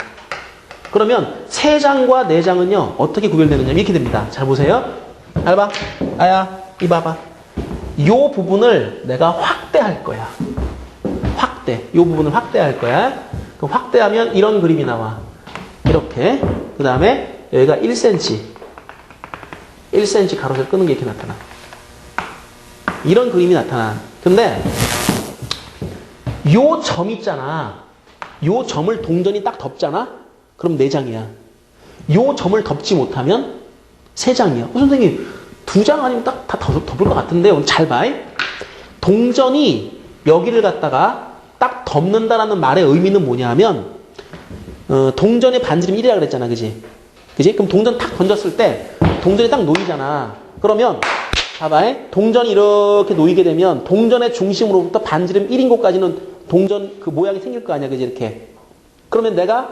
그러면 3장과 4장은요 어떻게 구별되느냐 이렇게 됩니다. 잘 보세요. 잘 봐. 아야, 이 봐봐. 요 부분을 내가 확대할 거야. 요 부분을 확대할 거야. 그럼 확대하면 이런 그림이 나와. 이렇게. 그 다음에 여기가 1cm 가로세로 끄는 게 이렇게 나타나. 이런 그림이 나타나. 근데 요 점 있잖아. 요 점을 동전이 딱 덮잖아. 그럼 4장이야. 요 점을 덮지 못하면 3장이야. 선생님 2장 아니면 딱 다 덮을 것 같은데 잘 봐. 동전이 여기를 갖다가 딱 덮는다라는 말의 의미는 뭐냐 하면 동전의 반지름 1이라 그랬잖아. 그지? 그럼 동전 탁 던졌을 때 동전이 딱 놓이잖아. 그러면 봐봐. 동전이 이렇게 놓이게 되면 동전의 중심으로부터 반지름 1인 곳까지는 동전 그 모양이 생길 거 아니야. 그지? 이렇게. 그러면 내가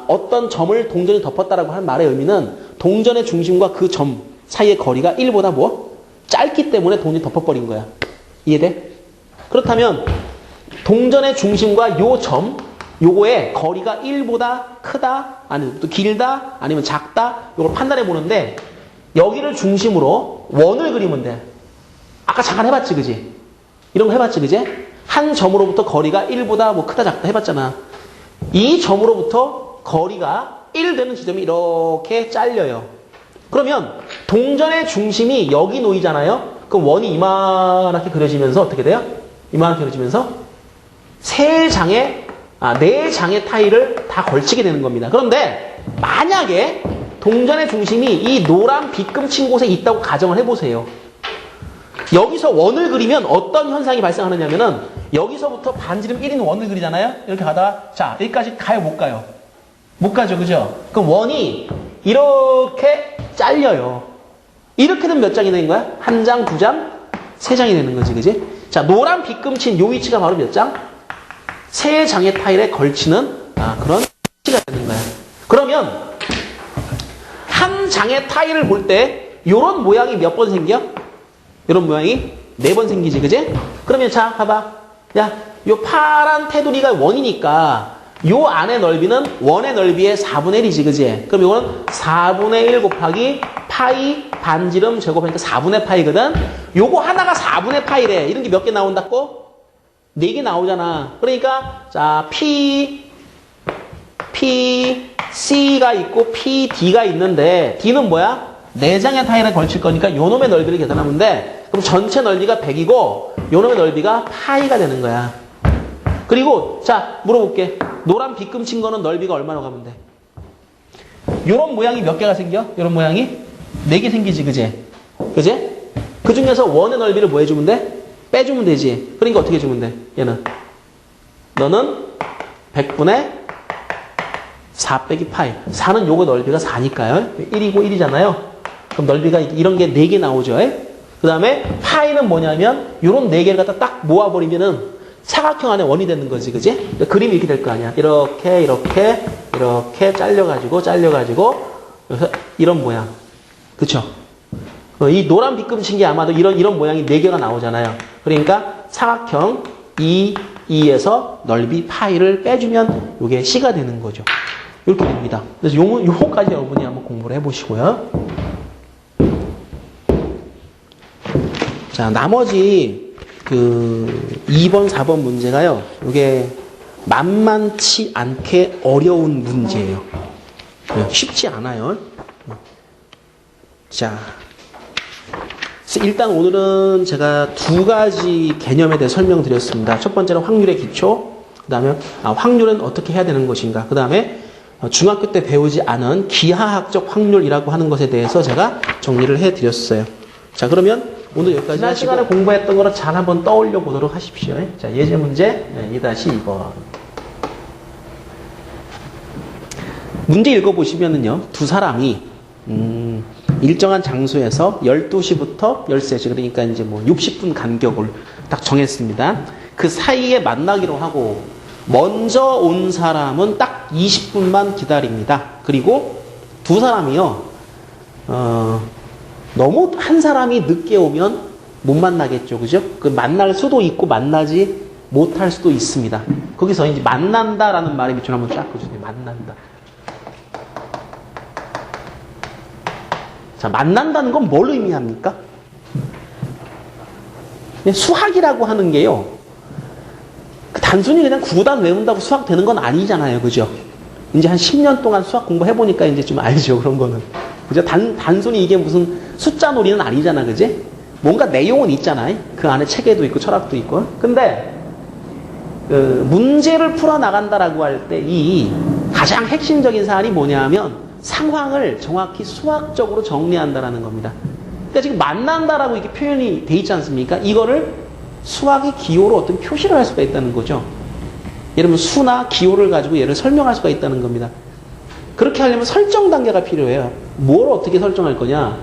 어떤 점을 동전이 덮었다라고 하는 말의 의미는 동전의 중심과 그 점 사이의 거리가 1보다 뭐? 짧기 때문에 동전이 덮어버린 거야. 이해돼? 그렇다면 동전의 중심과 요 점, 요거의 거리가 1보다 크다, 아니면 또 길다, 아니면 작다, 요걸 판단해 보는데 여기를 중심으로 원을 그리면 돼. 아까 잠깐 해봤지, 그지? 이런 거 해봤지, 그지? 한 점으로부터 거리가 1보다 뭐 크다, 작다 해봤잖아. 이 점으로부터 거리가 1 되는 지점이 이렇게 잘려요. 그러면 동전의 중심이 여기 놓이잖아요. 그럼 원이 이만하게 그려지면서 어떻게 돼요? 이만하게 그려지면서 네 장의 타일을 다 걸치게 되는 겁니다. 그런데 만약에 동전의 중심이 이 노란 빗금 친 곳에 있다고 가정을 해보세요. 여기서 원을 그리면 어떤 현상이 발생하느냐면은 여기서부터 반지름 1인 원을 그리잖아요. 이렇게 가다가 자 여기까지 가요 못 가요? 못 가죠, 그죠? 그럼 원이 이렇게 잘려요. 이렇게 되면 몇 장이 되는 거야? 한 장, 두 장, 세 장이 되는 거지, 그지? 자, 노란 빗금 친 요 위치가 바로 몇 장? 세 장의 타일에 걸치는 그런 위치가 되는 거야. 그러면 한 장의 타일을 볼 때 요런 모양이 몇 번 생겨? 요런 모양이 4번 생기지, 그지? 그러면 자, 봐봐. 야, 요 파란 테두리가 원이니까 요 안의 넓이는 원의 넓이의 4분의 1이지, 그지? 그럼 이거는 4분의 1 곱하기 파이 반지름 제곱하니까 4분의 파이거든? 요거 하나가 4분의 파이래. 이런 게 몇 개 나온다고? 4개 나오잖아. 그러니까, 자, C가 있고 PD가 있는데, D는 뭐야? 4장의 타일에 걸칠 거니까 요 놈의 넓이를 계산하면 돼. 그럼 전체 넓이가 100이고, 요 놈의 넓이가 파이가 되는 거야. 그리고, 자, 물어볼게. 노란 빗금 친 거는 넓이가 얼마나 가면 돼? 요런 모양이 몇 개가 생겨? 요런 모양이? 4개 생기지, 그지? 그지? 그 중에서 원의 넓이를 뭐 해주면 돼? 빼주면 되지. 그러니까 어떻게 해주면 돼? 얘는. 너는 100분의 4 빼기 파이. 4는 요거 넓이가 4니까요. 1이고 1이잖아요. 그럼 넓이가 이런 게 4개 나오죠. 그 다음에 파이는 뭐냐면 요런 4개를 갖다 딱 모아버리면은 사각형 안에 원이 되는 거지, 그지? 그림이 이렇게 될 거 아니야. 이렇게 잘려가지고, 그래서 이런 모양. 그쵸? 이 노란 빗금 친 게 아마도 이런 모양이 4개가 나오잖아요. 그러니까 사각형 2에서 넓이 파이를 빼주면 이게 C가 되는 거죠. 이렇게 됩니다. 그래서 요거까지 여러분이 한번 공부를 해보시고요. 자, 나머지 2번, 4번 문제가요. 이게 만만치 않게 어려운 문제예요. 쉽지 않아요. 자, 일단 오늘은 제가 2가지 개념에 대해 설명드렸습니다. 첫 번째는 확률의 기초, 그 다음에 확률은 어떻게 해야 되는 것인가, 그 다음에 중학교 때 배우지 않은 기하학적 확률이라고 하는 것에 대해서 제가 정리를 해드렸어요. 자, 그러면 오늘 여기까지 지난 시간에 공부했던 거를 잘 한번 떠올려 보도록 하십시오. 자, 예제 문제 2-2번. 문제 읽어보시면은요, 두 사람이 일정한 장소에서 12시부터 13시, 그러니까 이제 뭐 60분 간격을 딱 정했습니다. 그 사이에 만나기로 하고, 먼저 온 사람은 딱 20분만 기다립니다. 그리고 두 사람이요, 너무 한 사람이 늦게 오면 못 만나겠죠. 그죠? 그 만날 수도 있고 만나지 못할 수도 있습니다. 거기서 이제 만난다라는 말의 밑줄 한번 쫙 그어주세요. 만난다. 자, 만난다는 건 뭘 의미합니까? 수학이라고 하는 게요, 단순히 그냥 구단 외운다고 수학 되는 건 아니잖아요. 그죠? 이제 한 10년 동안 수학 공부해보니까 이제 좀 알죠. 그런 거는. 그죠? 단순히 이게 무슨 숫자 놀이는 아니잖아. 그지? 뭔가 내용은 있잖아요. 그 안에 체계도 있고 철학도 있고. 근데, 문제를 풀어나간다라고 할 때 이 가장 핵심적인 사안이 뭐냐면 상황을 정확히 수학적으로 정리한다라는 겁니다. 그러니까 지금 만난다라고 이렇게 표현이 돼 있지 않습니까? 이거를 수학의 기호로 어떤 표시를 할 수가 있다는 거죠. 예를 들면 수나 기호를 가지고 얘를 설명할 수가 있다는 겁니다. 그렇게 하려면 설정 단계가 필요해요. 뭘 어떻게 설정할 거냐?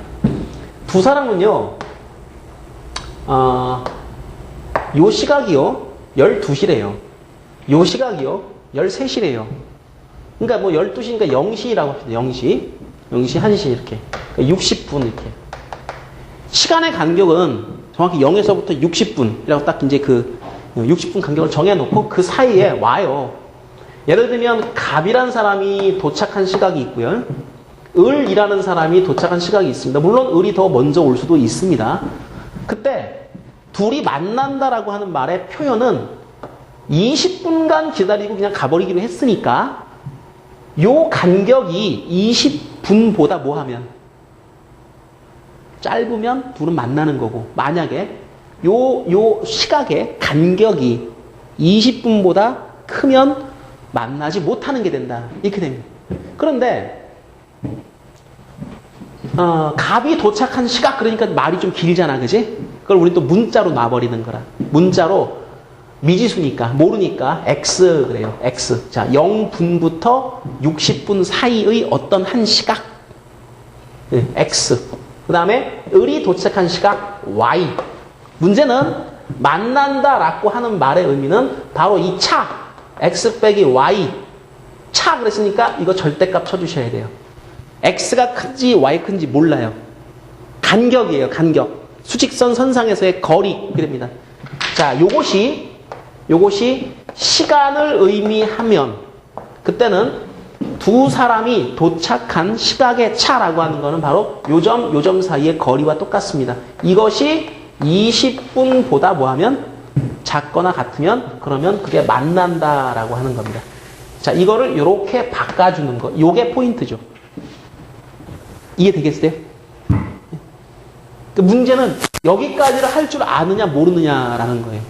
두 사람은요, 요 시각이요, 12시래요. 요 시각이요, 13시래요. 그러니까 뭐 12시니까 0시라고 합시다. 0시, 1시 이렇게. 그러니까 60분 이렇게. 시간의 간격은 정확히 0에서부터 60분이라고 딱 이제 그 60분 간격을 정해놓고 그 사이에 와요. 예를 들면 갑이라는 사람이 도착한 시각이 있고요. 을이라는 사람이 도착한 시각이 있습니다. 물론 을이 더 먼저 올 수도 있습니다. 그때 둘이 만난다라고 하는 말의 표현은 20분간 기다리고 그냥 가버리기로 했으니까 요 간격이 20분보다 뭐 하면 짧으면 둘은 만나는 거고, 만약에 요 시각의 간격이 20분보다 크면 만나지 못하는 게 된다. 이렇게 됩니다. 그런데 갑이 도착한 시각, 그러니까 말이 좀 길잖아, 그지? 그걸 우리 또 문자로 놔버리는 거라. 문자로 미지수니까 모르니까 x 그래요. x. 자, 0분부터 60분 사이의 어떤 한 시각, x. 그 다음에 을이 도착한 시각 y. 문제는 만난다라고 하는 말의 의미는 바로 이 차, x 빼기 y. 차 그랬으니까 이거 절대값 쳐주셔야 돼요. x가 큰지 y 큰지 몰라요. 간격이에요, 간격. 수직선 선상에서의 거리, 이렇게 됩니다. 자, 요것이 시간을 의미하면, 그때는 두 사람이 도착한 시각의 차라고 하는 거는 바로 요점 사이의 거리와 똑같습니다. 이것이 20분보다 뭐하면 작거나 같으면 그러면 그게 만난다라고 하는 겁니다. 자, 이거를 이렇게 바꿔주는 거, 요게 포인트죠. 이해되겠어요? 그 문제는 여기까지를 할 줄 아느냐 모르느냐라는 거예요.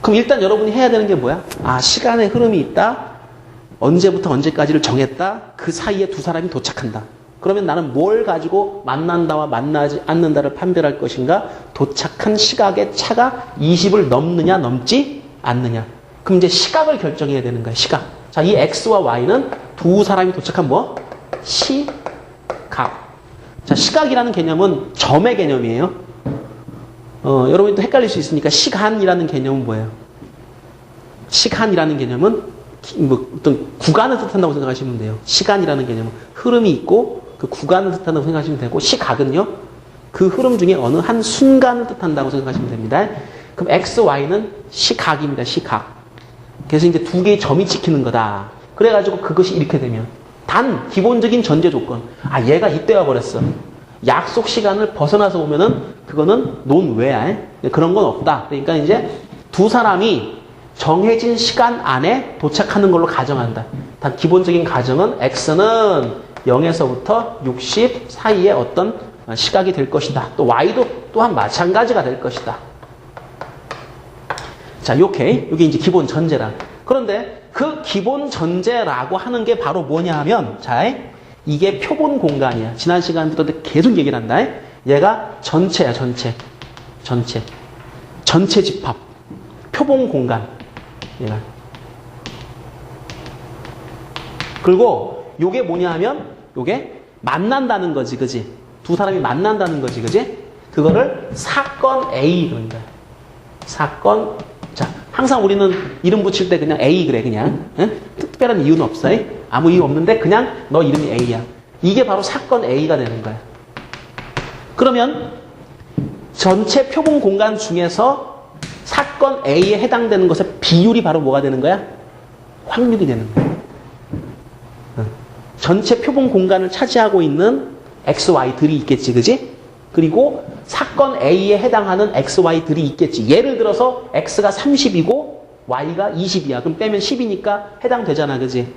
그럼 일단 여러분이 해야 되는 게 뭐야? 아, 시간의 흐름이 있다. 언제부터 언제까지를 정했다. 그 사이에 두 사람이 도착한다. 그러면 나는 뭘 가지고 만난다와 만나지 않는다를 판별할 것인가? 도착한 시각의 차가 20을 넘느냐 넘지 않느냐. 그럼 이제 시각을 결정해야 되는 거야. 시각. 자, 이 x와 y는 두 사람이 도착한 뭐? 시각. 자, 시각이라는 개념은 점의 개념이에요. 여러분이 또 헷갈릴 수 있으니까 시간이라는 개념은 뭐예요? 시간이라는 개념은 어떤 구간을 뜻한다고 생각하시면 돼요. 시간이라는 개념은 흐름이 있고 그 구간을 뜻한다고 생각하시면 되고, 시각은요, 그 흐름 중에 어느 한 순간을 뜻한다고 생각하시면 됩니다. 그럼 x, y는 시각입니다. 시각. 그래서 이제 두 개의 점이 찍히는 거다. 그래가지고 그것이 이렇게 되면 단 기본적인 전제 조건. 아, 얘가 이때 와버렸어. 약속 시간을 벗어나서 오면은 그거는 논외야. 그런 건 없다. 그러니까 이제 두 사람이 정해진 시간 안에 도착하는 걸로 가정한다. 단 기본적인 가정은 x는 0에서부터 60 사이에 어떤 시각이 될 것이다. 또 y도 또한 마찬가지가 될 것이다. 자, 이게 이제 기본 전제라. 그런데 그 기본 전제라고 하는 게 바로 뭐냐 하면, 자, 이게 표본 공간이야. 지난 시간부터 계속 얘기를 한다. 얘가 전체야, 전체 집합. 표본 공간. 얘가. 그리고 요게 뭐냐 하면, 요게 만난다는 거지, 그지? 두 사람이 만난다는 거지, 그지? 그거를 사건 A 그런 거야. 사건. 자, 항상 우리는 이름 붙일 때 그냥 A 그래, 그냥. 응? 특별한 이유는 없어. 아무 이유 없는데 그냥 너 이름이 A야. 이게 바로 사건 A가 되는 거야. 그러면 전체 표본 공간 중에서 사건 A에 해당되는 것의 비율이 바로 뭐가 되는 거야? 확률이 되는 거야. 전체 표본 공간을 차지하고 있는 X, Y들이 있겠지, 그지? 그리고 사건 A에 해당하는 X, Y들이 있겠지. 예를 들어서 X가 30이고 Y가 20이야. 그럼 빼면 10이니까 해당되잖아, 그지?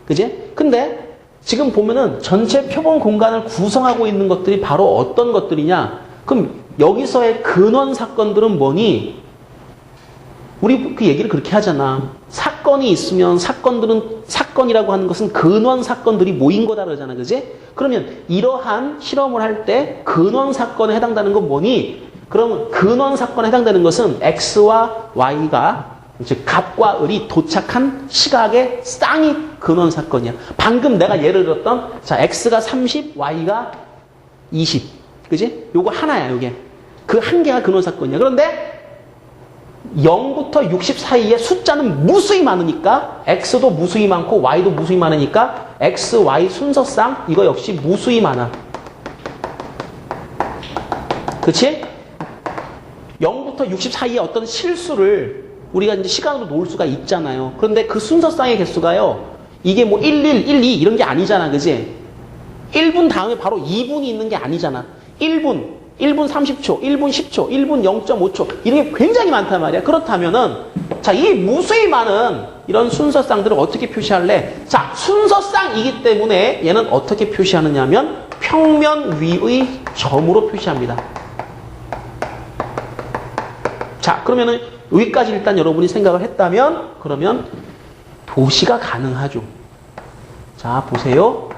그지? 근데 지금 보면은 전체 표본 공간을 구성하고 있는 것들이 바로 어떤 것들이냐? 그럼 여기서의 근원 사건들은 뭐니? 우리 그 얘기를 그렇게 하잖아. 사건이 있으면 사건이라고 하는 것은 근원 사건들이 모인 거다 그러잖아. 그지? 그러면 이러한 실험을 할 때 근원 사건에 해당되는 건 뭐니? 그러면 근원 사건에 해당되는 것은 X와 Y가, 즉 갑과 을이 도착한 시각의 쌍이 근원 사건이야. 방금 내가 예를 들었던, 자, X가 30, Y가 20. 그지? 요거 하나야, 요게. 그 한 개가 근원 사건이야. 그런데 0부터 60 사이에 숫자는 무수히 많으니까 X도 무수히 많고 Y도 무수히 많으니까 X, Y 순서상 이거 역시 무수히 많아. 그치? 0부터 60 사이에 어떤 실수를 우리가 이제 시간으로 놓을 수가 있잖아요. 그런데 그 순서상의 개수가요, 이게 뭐 11, 12 이런 게 아니잖아. 그지? 1분 다음에 바로 2분이 있는 게 아니잖아. 1분 30초, 1분 10초, 1분 0.5초 이런 게 굉장히 많단 말이야. 그렇다면은 자, 이 무수히 많은 이런 순서쌍들을 어떻게 표시할래? 자, 순서쌍이기 때문에 얘는 어떻게 표시하느냐 하면 평면 위의 점으로 표시합니다. 자, 그러면은 여기까지 일단 여러분이 생각을 했다면 그러면 도시가 가능하죠. 자, 보세요.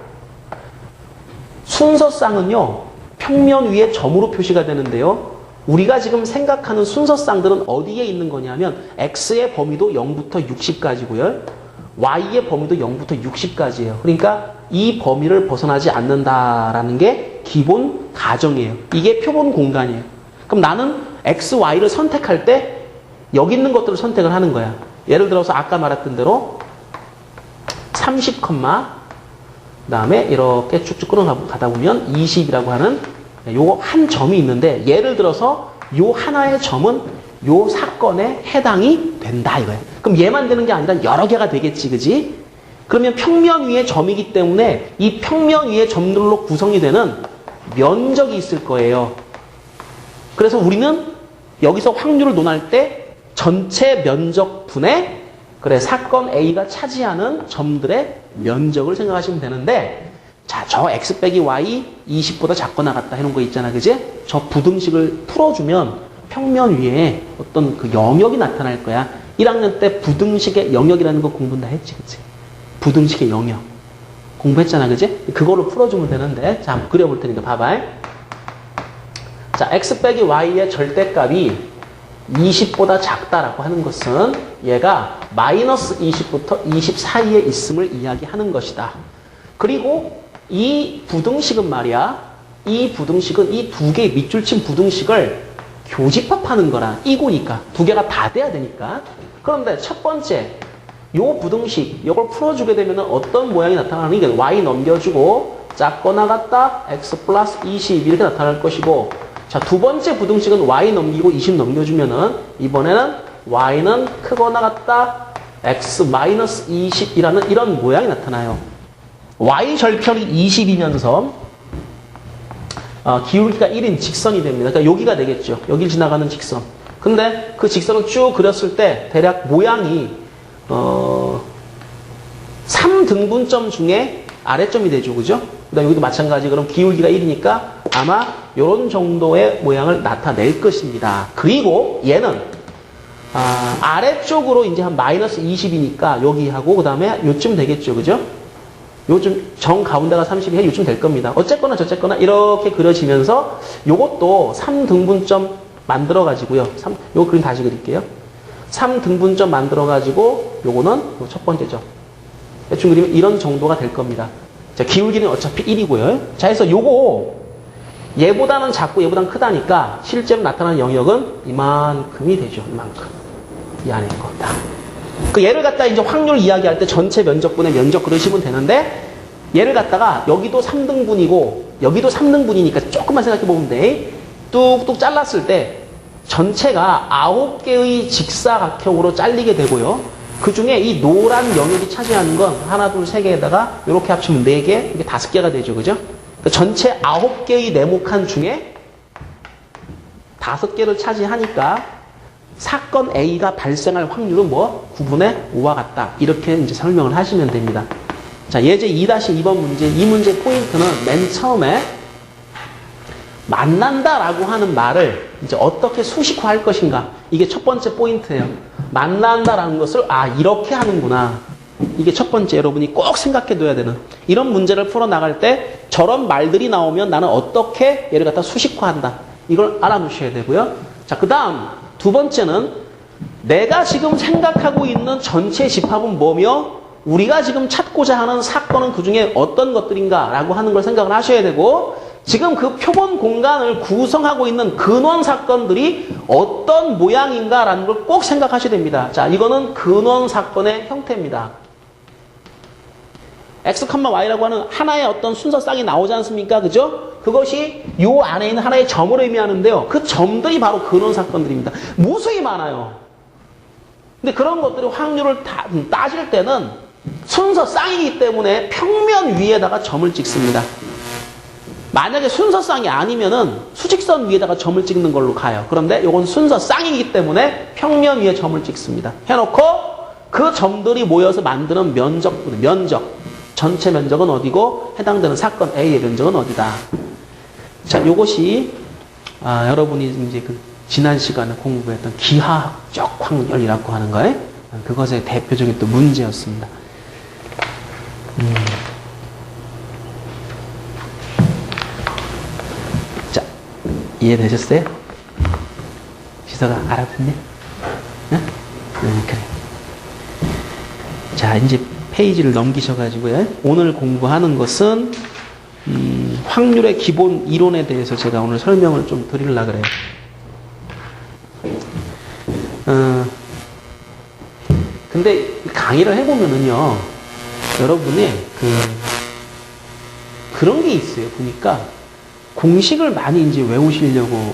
순서쌍은요, 평면 위에 점으로 표시가 되는데요. 우리가 지금 생각하는 순서쌍들은 어디에 있는 거냐면 x의 범위도 0부터 60까지고요. y의 범위도 0부터 60까지예요. 그러니까 이 범위를 벗어나지 않는다라는 게 기본 가정이에요. 이게 표본 공간이에요. 그럼 나는 x, y를 선택할 때 여기 있는 것들을 선택을 하는 거야. 예를 들어서 아까 말했던 대로 30, 그다음에 이렇게 쭉쭉 끌어가다 보면 20이라고 하는 요 한 점이 있는데 예를 들어서 요 하나의 점은 요 사건에 해당이 된다 이거예요. 그럼 얘만 되는 게 아니라 여러 개가 되겠지, 그지? 그러면 평면 위에 점이기 때문에 이 평면 위에 점들로 구성이 되는 면적이 있을 거예요. 그래서 우리는 여기서 확률을 논할 때 전체 면적분의 그래 사건 A가 차지하는 점들의 면적을 생각하시면 되는데 자, 저 x 빼기 y 20보다 작거나 같다 해놓은 거 있잖아, 그지? 저 부등식을 풀어주면 평면 위에 어떤 그 영역이 나타날 거야. 1학년 때 부등식의 영역이라는 거 공부 다 했지, 그치? 부등식의 영역. 공부했잖아, 그지? 그거를 풀어주면 되는데, 자, 한번 그려볼 테니까 봐봐. 자, x 빼기 y의 절대값이 20보다 작다라고 하는 것은 얘가 마이너스 20부터 20 사이에 있음을 이야기하는 것이다. 그리고 이 부등식은 말이야, 이 부등식은 이 두 개의 밑줄 친 부등식을 교집합하는 거라. 이거니까. 두 개가 다 돼야 되니까. 그런데 첫 번째, 요 부등식, 이걸 풀어주게 되면 어떤 모양이 나타나는 게 y 넘겨주고 작거나 같다, x 플러스 20 이렇게 나타날 것이고 자, 두 번째 부등식은 y 넘기고 20 넘겨주면은 이번에는 y는 크거나 같다, x 마이너스 20이라는 이런 모양이 나타나요. y 절편이 20이면서 기울기가 1인 직선이 됩니다. 그러니까 여기가 되겠죠. 여길 지나가는 직선. 근데 그 직선을 쭉 그렸을 때 대략 모양이 3등분점 중에 아래점이 되죠. 그죠? 그다음 여기도 마찬가지. 그럼 기울기가 1이니까 아마 이런 정도의 모양을 나타낼 것입니다. 그리고 얘는 아래쪽으로 이제 한 마이너스 20이니까 여기하고 그 다음에 요쯤 되겠죠. 그죠? 요즘 정 가운데가 30이 요쯤 될 겁니다. 어쨌거나 저쨌거나 이렇게 그려지면서 요것도 3등분점 만들어 가지고요. 요 그림 다시 그릴게요. 3등분점 만들어 가지고 요거는 첫 번째죠. 대충 그리면 이런 정도가 될 겁니다. 자, 기울기는 어차피 1이고요. 자, 그래서 요거 얘보다는 작고 얘보다는 크다니까 실제로 나타나는 영역은 이만큼이 되죠. 이만큼. 이 안에 거 다. 그 얘를 갖다 이제 확률 이야기할 때 전체 면적분의 면적 그러시면 되는데 얘를 갖다가 여기도 3등분이고 여기도 3등분이니까 조금만 생각해 보면 돼. 뚝뚝 잘랐을 때 전체가 9개의 직사각형으로 잘리게 되고요. 그 중에 이 노란 영역이 차지하는 건 하나, 둘, 세 개에다가 이렇게 합치면 4개, 이게 5개가 되죠. 그죠? 그러니까 전체 9개의 네모칸 중에 5개를 차지하니까 사건 A가 발생할 확률은 뭐 9분의 5와 같다. 이렇게 이제 설명을 하시면 됩니다. 자, 예제 2-2번 문제. 이 문제 포인트는 맨 처음에 만난다라고 하는 말을 이제 어떻게 수식화할 것인가. 이게 첫 번째 포인트예요. 만난다라는 것을 이렇게 하는구나. 이게 첫 번째 여러분이 꼭 생각해 둬야 되는. 이런 문제를 풀어 나갈 때 저런 말들이 나오면 나는 어떻게 얘를 갖다 수식화한다. 이걸 알아두셔야 되고요. 자, 그 다음 두 번째는 내가 지금 생각하고 있는 전체 집합은 뭐며 우리가 지금 찾고자 하는 사건은 그 중에 어떤 것들인가 라고 하는 걸 생각을 하셔야 되고 지금 그 표본 공간을 구성하고 있는 근원 사건들이 어떤 모양인가 라는 걸 꼭 생각하셔야 됩니다. 자, 이거는 근원 사건의 형태입니다. x, y라고 하는 하나의 어떤 순서쌍이 나오지 않습니까? 그죠? 그것이 요 안에 있는 하나의 점을 의미하는데요. 그 점들이 바로 근원 사건들입니다. 무수히 많아요. 근데 그런 것들이 확률을 따질 때는 순서쌍이기 때문에 평면 위에다가 점을 찍습니다. 만약에 순서쌍이 아니면은 수직선 위에다가 점을 찍는 걸로 가요. 그런데 이건 순서쌍이기 때문에 평면 위에 점을 찍습니다. 해놓고 그 점들이 모여서 만드는 면적. 전체 면적은 어디고 해당되는 사건 A의 면적은 어디다. 자, 요것이 여러분이 이제 그 지난 시간에 공부했던 기하학적 확률이라고 하는 거에 그것의 대표적인 또 문제였습니다. 자, 이해되셨어요? 시서가 알아듣네? 응? 그래. 자, 이제 페이지를 넘기셔가지고요. 오늘 공부하는 것은 확률의 기본 이론에 대해서 제가 오늘 설명을 좀 드리려고 그래요. 근데 강의를 해보면은요, 여러분의 그런 게 있어요. 보니까 공식을 많이 이제 외우시려고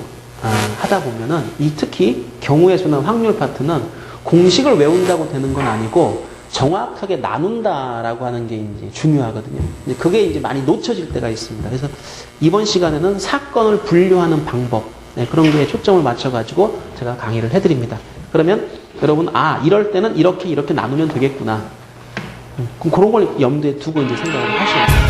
하다 보면은 특히 경우의 수나 확률 파트는 공식을 외운다고 되는 건 아니고 정확하게 나눈다라고 하는 게 이제 중요하거든요. 그게 이제 많이 놓쳐질 때가 있습니다. 그래서 이번 시간에는 사건을 분류하는 방법, 그런 게 초점을 맞춰가지고 제가 강의를 해드립니다. 그러면 여러분, 이럴 때는 이렇게 나누면 되겠구나. 그럼 그런 걸 염두에 두고 이제 생각을 하셔야 돼요.